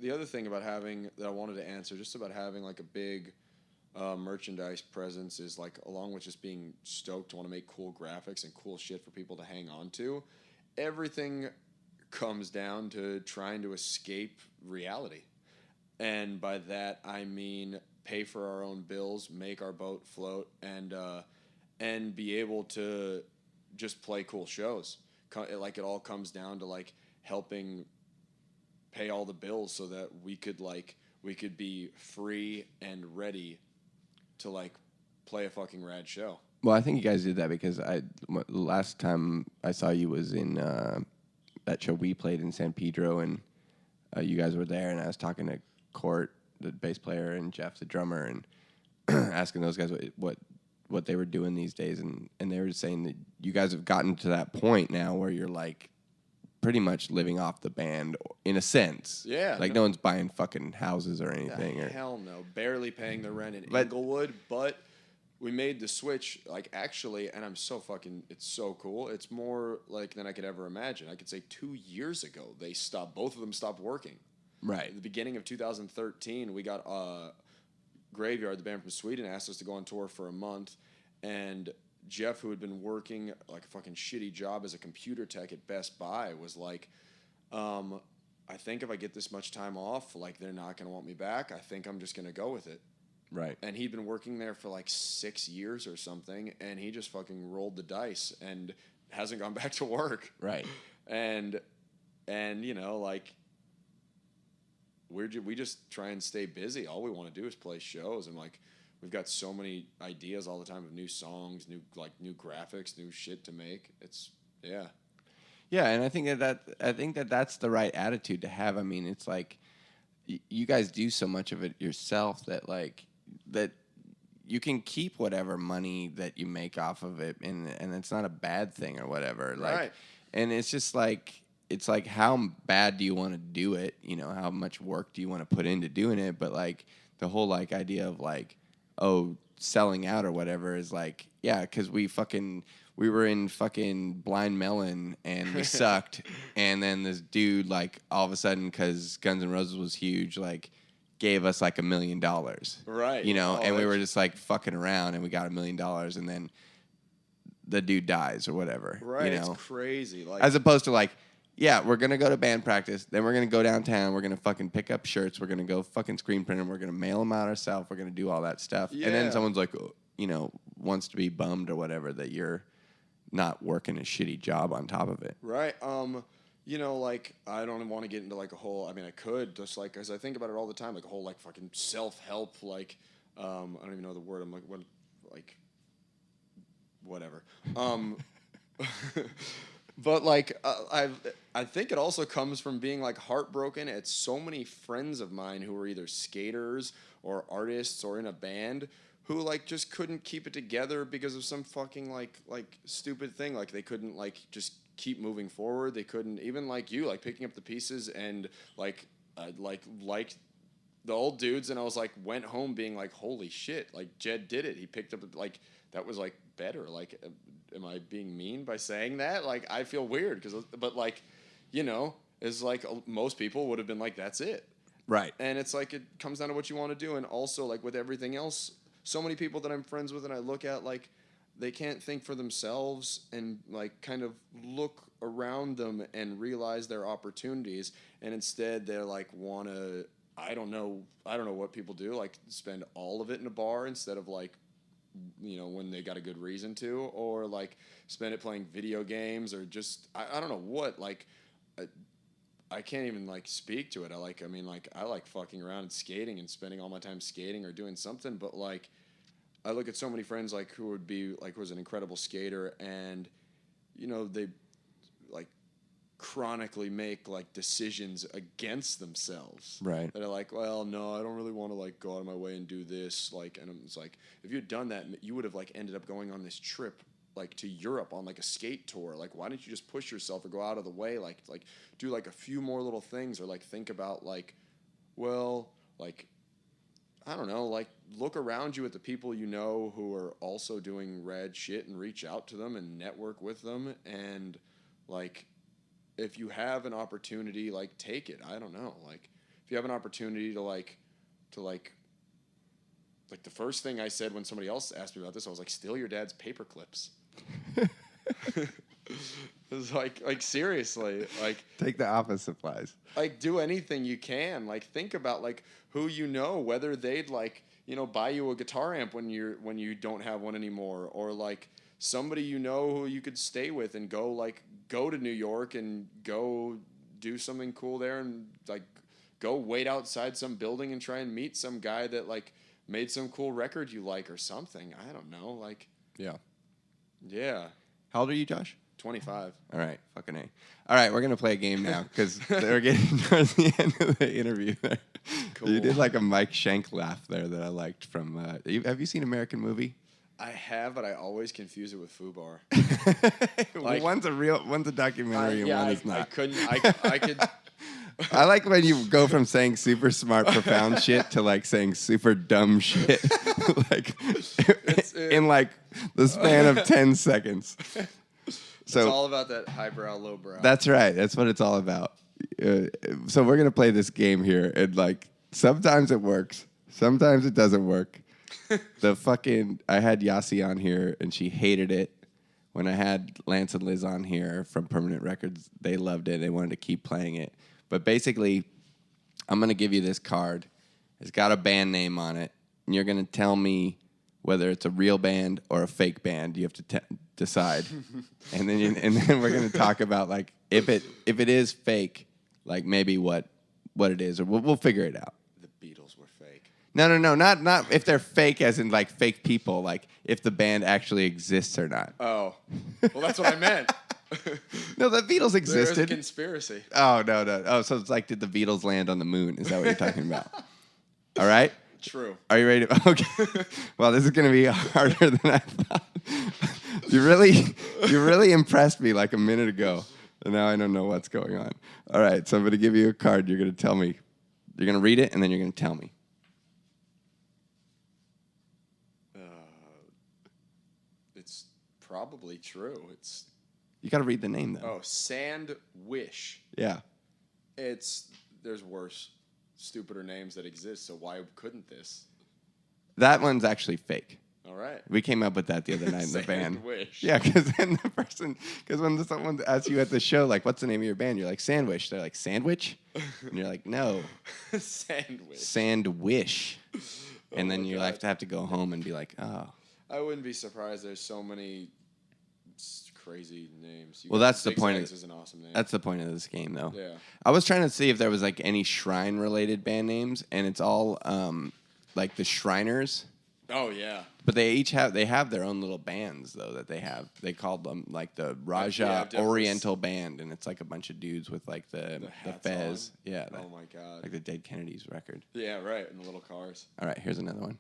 about having that I wanted to answer, just about having like a big merchandise presence is like, along with just being stoked to want to make cool graphics and cool shit for people to hang on to, everything comes down to trying to escape reality. And by that I mean pay for our own bills, make our boat float, and be able to just play cool shows. Like it all comes down to like helping pay all the bills so that we could be free and ready to like play a fucking rad show. Well, I think you guys did that because last time I saw you was in that show we played in San Pedro, and you guys were there, and I was talking to Court, the bass player, and Jeff, the drummer, and asking those guys what they were doing these days, and they were saying that you guys have gotten to that point now where you're like pretty much living off the band in a sense. Yeah. Like no one's buying fucking houses or anything. Hell no. Barely paying the rent in Inglewood, but we made the switch, like, actually, and I'm so fucking, it's so cool. It's more, like, than I could ever imagine. I could say 2 years ago, both of them stopped working. Right. At the beginning of 2013, we got Graveyard, the band from Sweden, asked us to go on tour for a month, and Jeff, who had been working like a fucking shitty job as a computer tech at Best Buy, was like, I think if I get this much time off, like, they're not going to want me back. I think I'm just going to go with it. Right. And he'd been working there for like 6 years or something, and he just fucking rolled the dice and hasn't gone back to work. Right. And like, we just try and stay busy. All we want to do is play shows, and like, we've got so many ideas all the time of new songs, new graphics, new shit to make. It's yeah. Yeah, and I think that's the right attitude to have. I mean, it's like you guys do so much of it yourself that you can keep whatever money that you make off of it, and it's not a bad thing or whatever. Like, right. And it's just like, it's like, how bad do you want to do it? You know, how much work do you want to put into doing it? But like the whole like idea of like, oh, selling out or whatever is like, yeah, because we were in fucking Blind Melon and we sucked, and then this dude like all of a sudden, because Guns N' Roses was huge, like gave us like $1 million, right? You know, and we were just like fucking around, and we got $1 million, and then the dude dies or whatever, right? You know? It's crazy, like, as opposed to like, yeah, we're going to go to band practice. Then we're going to go downtown. We're going to fucking pick up shirts. We're going to go fucking screen print them. We're going to mail them out ourselves. We're going to do all that stuff. Yeah. And then someone's like, wants to be bummed or whatever that you're not working a shitty job on top of it. Right. Like, I don't want to get into like a whole, I mean, I could just like, as I think about it all the time, like a whole like fucking self-help, like, I don't even know the word. I'm like, whatever. But like, I think it also comes from being like heartbroken at so many friends of mine who were either skaters or artists or in a band who like just couldn't keep it together because of some fucking like stupid thing. Like, they couldn't like just keep moving forward. They couldn't, even like you, like picking up the pieces and like the old dudes, and I was like, went home being like, holy shit, like Jed did it. He picked up, like, that was like better. Like, am I being mean by saying that? Like, I feel weird but like, it's like most people would have been like, that's it. Right. And it's like, it comes down to what you want to do. And also, like, with everything else, so many people that I'm friends with and I look at, like, they can't think for themselves and like kind of look around them and realize their opportunities. And instead they're like, I don't know what people do, like spend all of it in a bar instead of like, when they got a good reason to, or like spend it playing video games, or just, I don't know what, like, I can't even like speak to it. I like fucking around and skating and spending all my time skating or doing something, but like, I look at so many friends like who would be like, who was an incredible skater, and they like chronically make like decisions against themselves. Right. That are like, well, no, I don't really want to like go out of my way and do this. Like, and it's like, if you had done that, you would have like ended up going on this trip like to Europe on like a skate tour. Like, why didn't you just push yourself or go out of the way? Like do like a few more little things, or like think about like, well, like, I don't know, like look around you at the people you know who are also doing rad shit and reach out to them and network with them. And like, if you have an opportunity, like take it. I don't know. Like if you have an opportunity to the first thing I said when somebody else asked me about this, I was like, steal your dad's paper clips. It was like seriously, like take the office supplies. Like do anything you can. Like think about like who you know, whether they'd like, you know, buy you a guitar amp when you don't have one anymore, or like somebody you know who you could stay with and go to New York and go do something cool there, and like go wait outside some building and try and meet some guy that like made some cool record you like or something. I don't know. Like yeah. How old are you, Josh? 25. All right, fucking A. All right, we're going to play a game now because we're getting towards the end of the interview there. Cool. You did like a Mike Schenk laugh there that I liked from... have you seen American Movie? I have, but I always confuse it with Fubar. Well, one's a documentary and one is not. I could... I like when you go from saying super smart, profound shit to like saying super dumb shit. Like in like the span of 10 seconds. So it's all about that highbrow, lowbrow. That's right. That's what it's all about. So we're gonna play this game here, and like sometimes it works, sometimes it doesn't work. I had Yasi on here, and she hated it. When I had Lance and Liz on here from Permanent Records, they loved it. They wanted to keep playing it. But basically, I'm gonna give you this card. It's got a band name on it, and you're gonna tell me whether it's a real band or a fake band. You have to decide, and then we're gonna talk about like if it is fake, like maybe what it is, or we'll figure it out. The Beatles were fake. No, not if they're fake as in like fake people, like if the band actually exists or not. Oh, well, that's what I meant. No, the Beatles existed. There's a conspiracy. Oh no. Oh, so it's like, did the Beatles land on the moon? Is that what you're talking about? All right. True. Are you ready? Okay. Well, this is going to be harder than I thought. You really impressed me like a minute ago, and now I don't know what's going on. All right, so I'm going to give you a card. You're going to tell me. You're going to read it, and then you're going to tell me. It's probably true. You got to read the name though. Oh, Sandwish. Yeah. There's worse, stupider names that exist. So why couldn't this? That one's actually fake. All right. We came up with that the other night in the band. Sandwich. Yeah, because when someone asks you at the show, like, what's the name of your band? You're like, Sandwich. They're like, Sandwich? And you're like, no. Sandwich. Sandwich. And then you have to go home and be like, oh. I wouldn't be surprised. There's so many crazy names. Well, that's the Big point. Zags is an awesome name. That's the point of this game, though. Yeah. I was trying to see if there was like any Shrine-related band names, and it's all like the Shriners. Oh yeah. But they have their own little bands though that they have. They called them like the Raja Oriental Band, and it's like a bunch of dudes with like the fez. On. Yeah. Oh my god. Like the Dead Kennedys record. Yeah, right. And the little cars. All right, here's another one.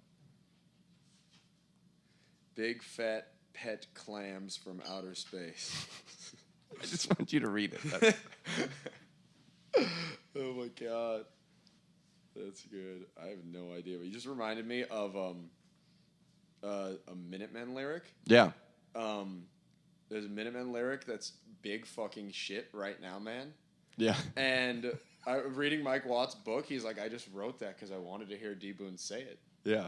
Big fat pet clams from outer space. I just want you to read it. Oh my god. That's good. I have no idea. But you just reminded me of a Minutemen lyric. Yeah. There's a Minutemen lyric that's big fucking shit right now, man. Yeah. And reading Mike Watt's book, he's like, I just wrote that because I wanted to hear D. Boone say it. Yeah.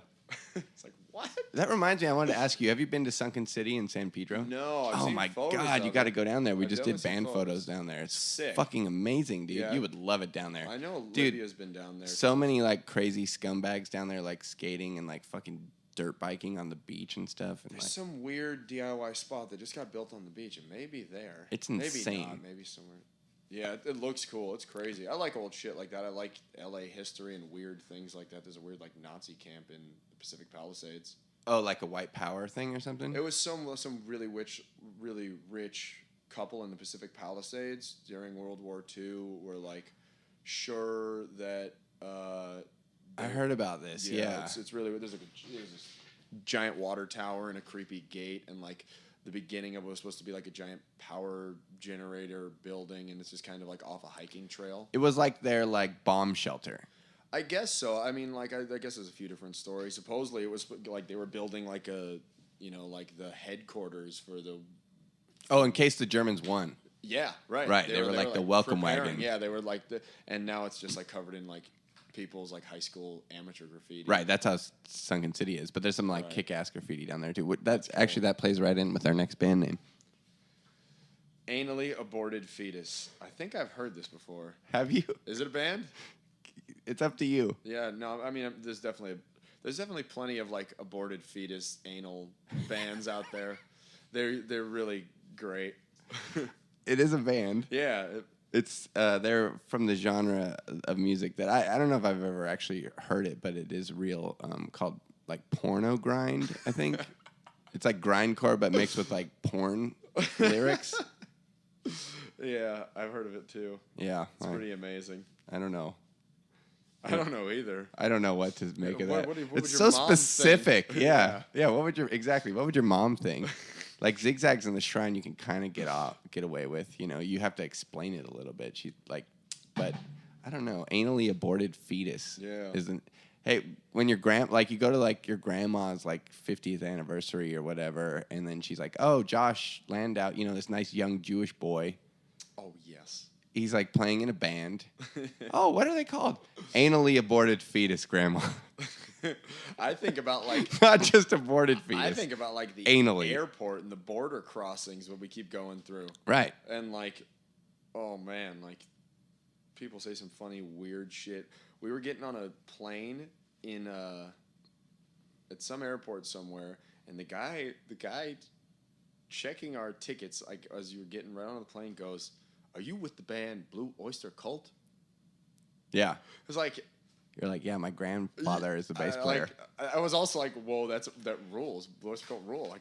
It's like, what? That reminds me, I wanted to ask you, have you been to Sunken City in San Pedro? No. Oh my god, you got to go down there. We just did band photos down there. It's sick. Fucking amazing, dude. Yeah. You would love it down there. I know dude, Olivia's been down there. So many like crazy scumbags down there, like skating and like fucking dirt biking on the beach and stuff. And, there's like, some weird DIY spot that just got built on the beach. It may be there. It's insane. Maybe not. Maybe somewhere. Yeah, it looks cool. It's crazy. I like old shit like that. I like LA history and weird things like that. There's a weird like Nazi camp in the Pacific Palisades. Oh, like a white power thing or something? It was some really rich couple in the Pacific Palisades during World War II were like sure that. I heard about this. Yeah. It's really there's this giant water tower and a creepy gate, and like the beginning of it was supposed to be like a giant power generator building, and it's just kind of like off a hiking trail. It was like their like bomb shelter. I guess so. I mean, like I guess there's a few different stories. Supposedly, it was like they were building like like the headquarters for the. Oh, in case the Germans won. Yeah, right. Right. They were like the welcome wagon. Yeah, they were like and now it's just like covered in like people's like high school amateur graffiti. Right, that's how Sunken City is. But there's some like kick-ass graffiti down there too. That's actually that plays right in with our next band name. Anally aborted fetus. I think I've heard this before. Have you? Is it a band? It's up to you. Yeah, no. I mean, there's definitely plenty of like aborted fetus anal bands out there. They're really great. It is a band. Yeah. It's they're from the genre of music that I don't know if I've ever actually heard it, but it is real. Called like porno grind, I think. It's like grindcore, but mixed with like porn lyrics. Yeah, I've heard of it too. Yeah, it's pretty amazing. I don't know. I don't know either. I don't know what to make of that. What it's so specific. Yeah. What would your mom think? Like zigzags in the shrine, you can kind of get away with. You know, you have to explain it a little bit. But I don't know. Anally aborted fetus. Yeah. Isn't. Hey, when you go to like your grandma's like 50th anniversary or whatever, and then she's like, "Oh, Josh Landau, this nice young Jewish boy." Oh yes. He's like playing in a band. Oh, what are they called? Anally aborted fetus, grandma. I think about like not just aborted fetus. I think about like the airport and the border crossings when we keep going through. Right. And like, oh man, like people say some funny weird shit. We were getting on a plane in at some airport somewhere, and the guy checking our tickets like as you were getting right on the plane goes, "Are you with the band Blue Oyster Cult?" Yeah. It's like you're like, yeah, my grandfather is the bass player. I was also like, whoa, that rules. Blue Oyster Cult rule.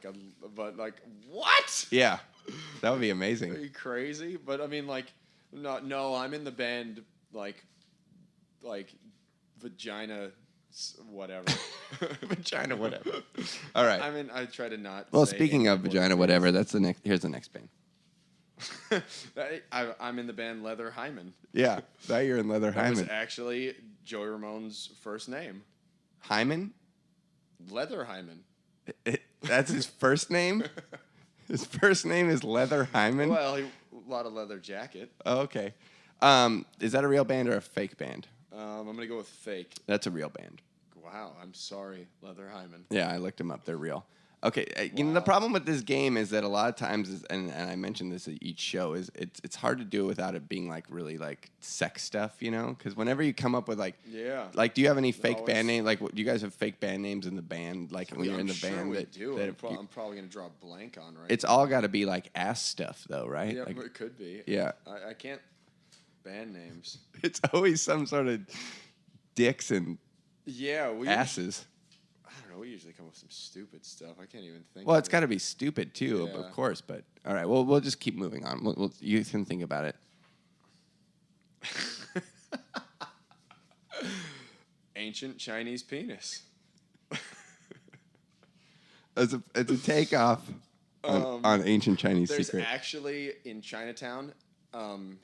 But like, what? Yeah, that would be amazing. Are you crazy? But I mean, like, no, I'm in the band like vagina, whatever. Vagina, whatever. All right. I mean, I try to not. Well, speaking of vagina, whatever. That's the next. Here's the next band. I'm in the band Leather Hyman. Yeah, now you're in Leather Hyman. That was actually Joey Ramone's first name. Hyman? Leather Hyman. That's his first name? His first name is Leather Hyman? Well, a lot of leather jacket. Oh, okay. Is that a real band or a fake band? I'm going to go with fake. That's a real band. Wow, I'm sorry, Leather Hyman. Yeah, I looked them up. They're real. Okay, the problem with this game is that a lot of times, and I mentioned this at each show, is it's hard to do it without it being like really like sex stuff, Because whenever you come up with like do you have any fake band names? Like, do you guys have fake band names in the band? Like when you're in the band, we do. I'm probably gonna draw a blank on It's all got to be like ass stuff, though, right? Yeah, like, it could be. Yeah, I can't band names. It's always some sort of dicks and asses. I don't know. We usually come up with some stupid stuff. I can't even think. Well, it's got to be stupid too, of course. But all right, we'll just keep moving on. You can think about it. Ancient Chinese penis. It's a takeoff on ancient Chinese there's secret. There's actually in Chinatown,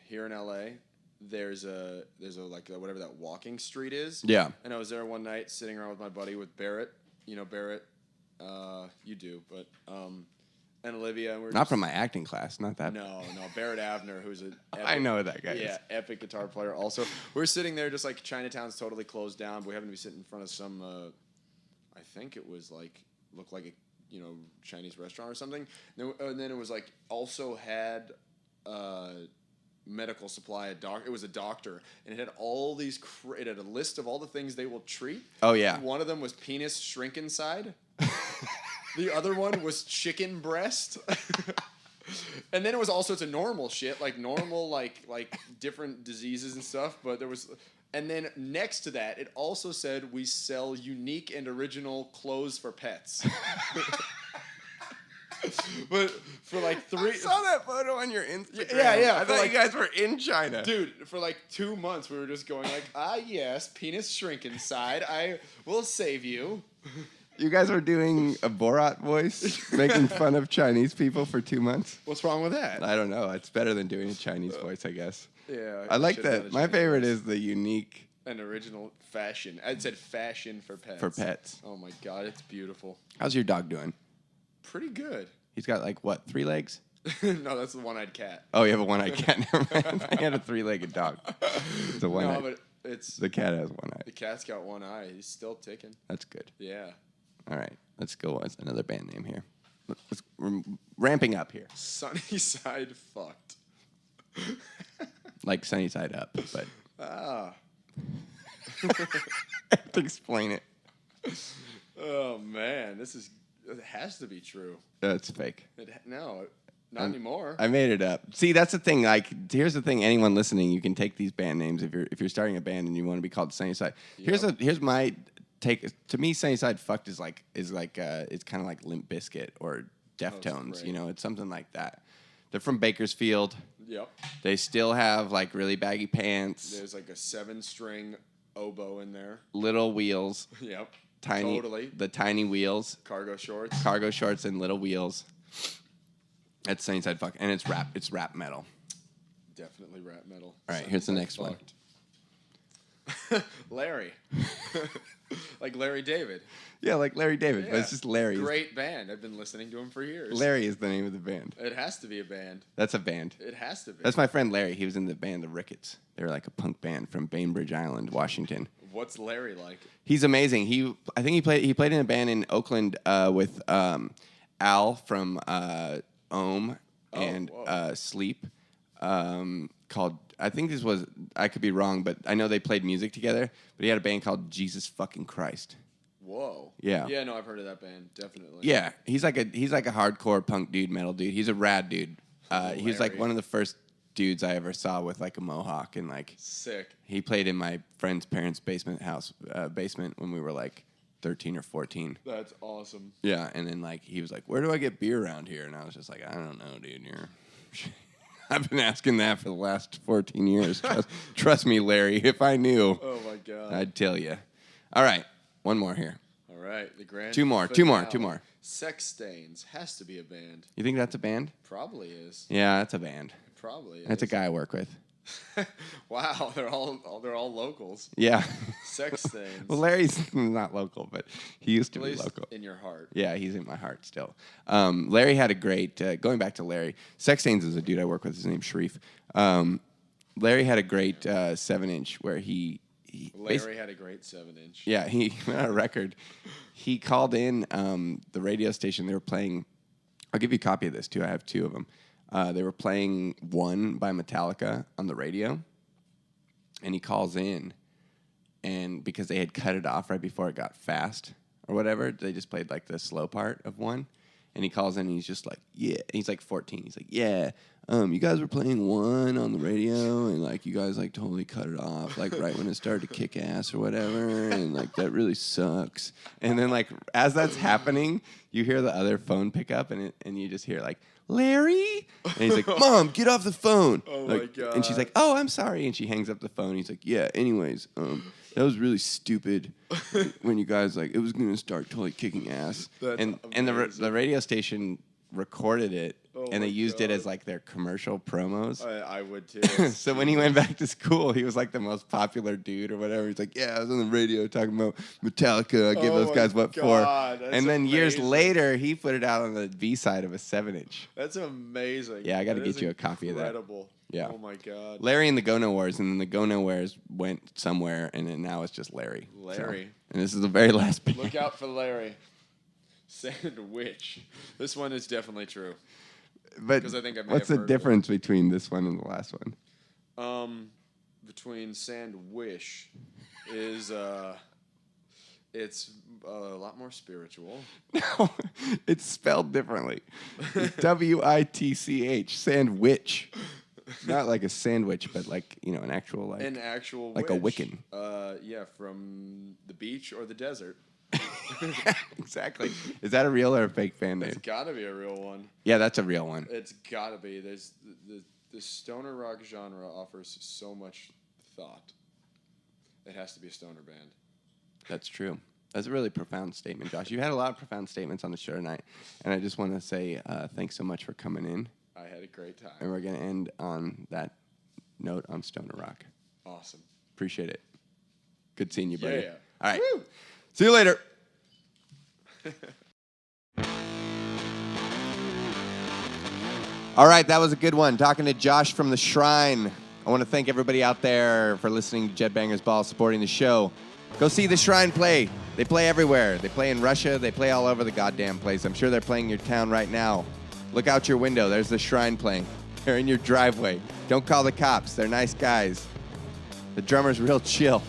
here in LA. There's a like whatever that walking street is. Yeah. And I was there one night sitting around with my buddy with Barrett. You know Barrett. You do, but and Olivia. And we're not from my acting class. Not that. No. Barrett Avner, who's a. Epic, I know that guy. Yeah, epic guitar player. Also, we're sitting there just like Chinatown's totally closed down. But we happen to be sitting in front of some. I think it was like looked like a Chinese restaurant or something. And then it was like also had. Medical supply, it was a doctor, and it had all these. It had a list of all the things they will treat. Oh yeah. One of them was penis shrink inside. The other one was chicken breast. And then it was all sorts of normal shit, like normal, like different diseases and stuff. But there was, and then next to that, it also said we sell unique and original clothes for pets. But for like I saw that photo on your Instagram. Yeah. I thought you guys were in China. Dude, for like 2 months, we were just going like, yes, penis shrink inside. I will save you. You guys were doing a Borat voice, making fun of Chinese people for 2 months? What's wrong with that? I don't know. It's better than doing a Chinese voice, I guess. Yeah. I like that. My favorite is the unique. An original fashion. I said fashion for pets. For pets. Oh my God, it's beautiful. How's your dog doing? Pretty good. He's got like, what, 3 legs? No, that's the one-eyed cat. Oh, you have a one-eyed cat. Never mind. I had a 3-legged dog. It's a one-eyed. No, but it's... The cat has one eye. The cat's got one eye. He's still ticking. That's good. Yeah. All right. Let's go with another band name here. We're ramping up here. Sunnyside Fucked. Like Sunny Side Up, but... Ah. I have to explain it. Oh, man. It has to be true. It's fake. No, not anymore. I made it up. See, that's the thing. Like, here's the thing. Anyone listening, you can take these band names if you're starting a band and you want to be called Sunnyside. Yep. Here's my take. To me, Sunnyside Fucked is it's kind of like Limp Bizkit or Deftones. You know, it's something like that. They're from Bakersfield. Yep. They still have like really baggy pants. There's like a 7-string oboe in there. Little wheels. Yep. Tiny. Totally. The tiny wheels. Cargo shorts. Cargo shorts and little wheels. That's Sunnyside Fuck, and it's rap. It's rap metal. Definitely rap metal. All right, here's the next one. Larry. Like Larry David. Yeah, like Larry David, but it's just Larry. Great band. I've been listening to him for years. Larry is the name of the band. It has to be a band. That's a band. It has to be. That's my friend Larry. He was in the band The Ricketts. They were like a punk band from Bainbridge Island, Washington. What's Larry like? He's amazing. I think he played in a band in Oakland with Al from Ohm and Sleep called, I think this was, I could be wrong, but I know they played music together, but he had a band called Jesus Fucking Christ. Whoa. Yeah. Yeah, no, I've heard of that band, definitely. Yeah, he's like a hardcore punk dude, metal dude. He's a rad dude. He was like one of the first dudes I ever saw with like a mohawk and like sick. He played in my friend's parents' basement when we were like 13 or 14. That's awesome. Yeah, and then like he was like, "Where do I get beer around here?" And I was just like, "I don't know, dude. I've been asking that for the last 14 years. Trust me, Larry. If I knew, oh my God, I'd tell you." All right, one more here. All right, the grand. Two more. Sex Stains has to be a band. You think that's a band? Probably is. Yeah, that's a band. It probably is. That's a guy I work with. Wow, they're all locals. Yeah. Sex Stains. Well, Larry's not local, but he used to be local. In your heart. Yeah, he's in my heart still. Larry had a great, going back to Larry, Sex Stains is a dude I work with. His name's Sharif. Larry had a great 7-inch where Larry had a great 7-inch. Yeah, he went on a record. He called in the radio station. They were playing, I'll give you a copy of this too. I have 2 of them. They were playing One by Metallica on the radio, and he calls in, and because they had cut it off right before it got fast or whatever, they just played like the slow part of One, and he calls in and he's just like, yeah, and he's like 14. He's like, yeah, you guys were playing One on the radio, and like you guys like totally cut it off like right when it started to kick ass or whatever, and like that really sucks. And then like as that's happening, you hear the other phone pick up, and you just hear like, Larry? And he's like, Mom, get off the phone. Oh, like, my God. And she's like, oh, I'm sorry. And she hangs up the phone. He's like, yeah, anyways, that was really stupid when you guys, like, it was going to start totally kicking ass. And the radio station recorded it, and they used it as, like, their commercial promos. I would, too. So when he went back to school, he was, like, the most popular dude or whatever. He's like, yeah, I was on the radio talking about Metallica. I gave those guys what for. And then years later, he put it out on the B-side of a 7-inch. That's amazing. Yeah, I got to get you a copy of that. Incredible. Yeah. Oh, my God. Larry and the Go Nowheres, and then the Go Nowheres went somewhere, and then now it's just Larry. Larry. So, and this is the very last band. Look out for Larry. Sandwich. This one is definitely true. But I think I may what's have the heard difference between this one and the last one? Between Sandwich is it's a lot more spiritual. No, it's spelled differently. It's WITCH, Sandwich. Not like a sandwich, but like, an actual like a wiccan. Yeah, from the beach or the desert. Exactly. Is that a real or a fake fan name? It's got to be a real one. Yeah, that's a real one. It's got to be. There's the stoner rock genre offers so much thought. It has to be a stoner band. That's true. That's a really profound statement, Josh. You had a lot of profound statements on the show tonight, and I just want to say thanks so much for coming in. I had a great time. And we're going to end on that note on stoner rock. Awesome. Appreciate it. Good seeing you, buddy. Yeah. All right. Woo! See you later. All right, that was a good one. Talking to Josh from the Shrine. I want to thank everybody out there for listening to Jedbanger's Ball, supporting the show. Go see the Shrine play. They play everywhere. They play in Russia. They play all over the goddamn place. I'm sure they're playing in your town right now. Look out your window. There's the Shrine playing. They're in your driveway. Don't call the cops. They're nice guys. The drummer's real chill.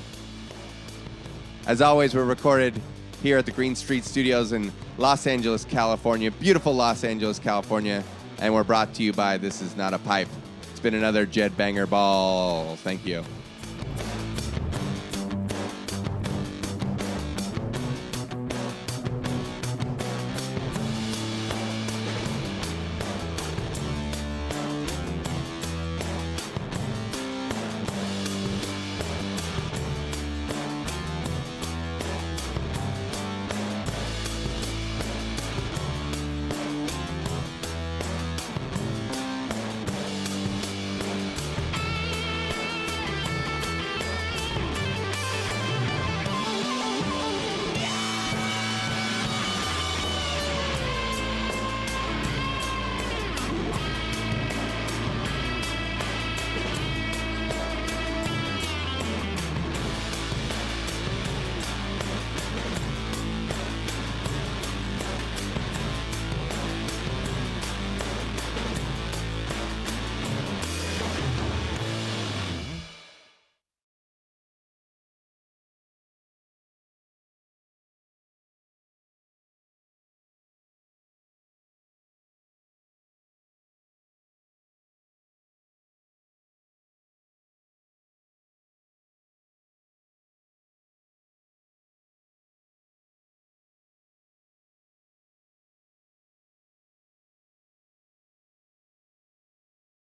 As always, we're recorded here at the Green Street Studios in Los Angeles, California. Beautiful Los Angeles, California. And we're brought to you by This Is Not a Pipe. It's been another Jedbanger Ball. Thank you.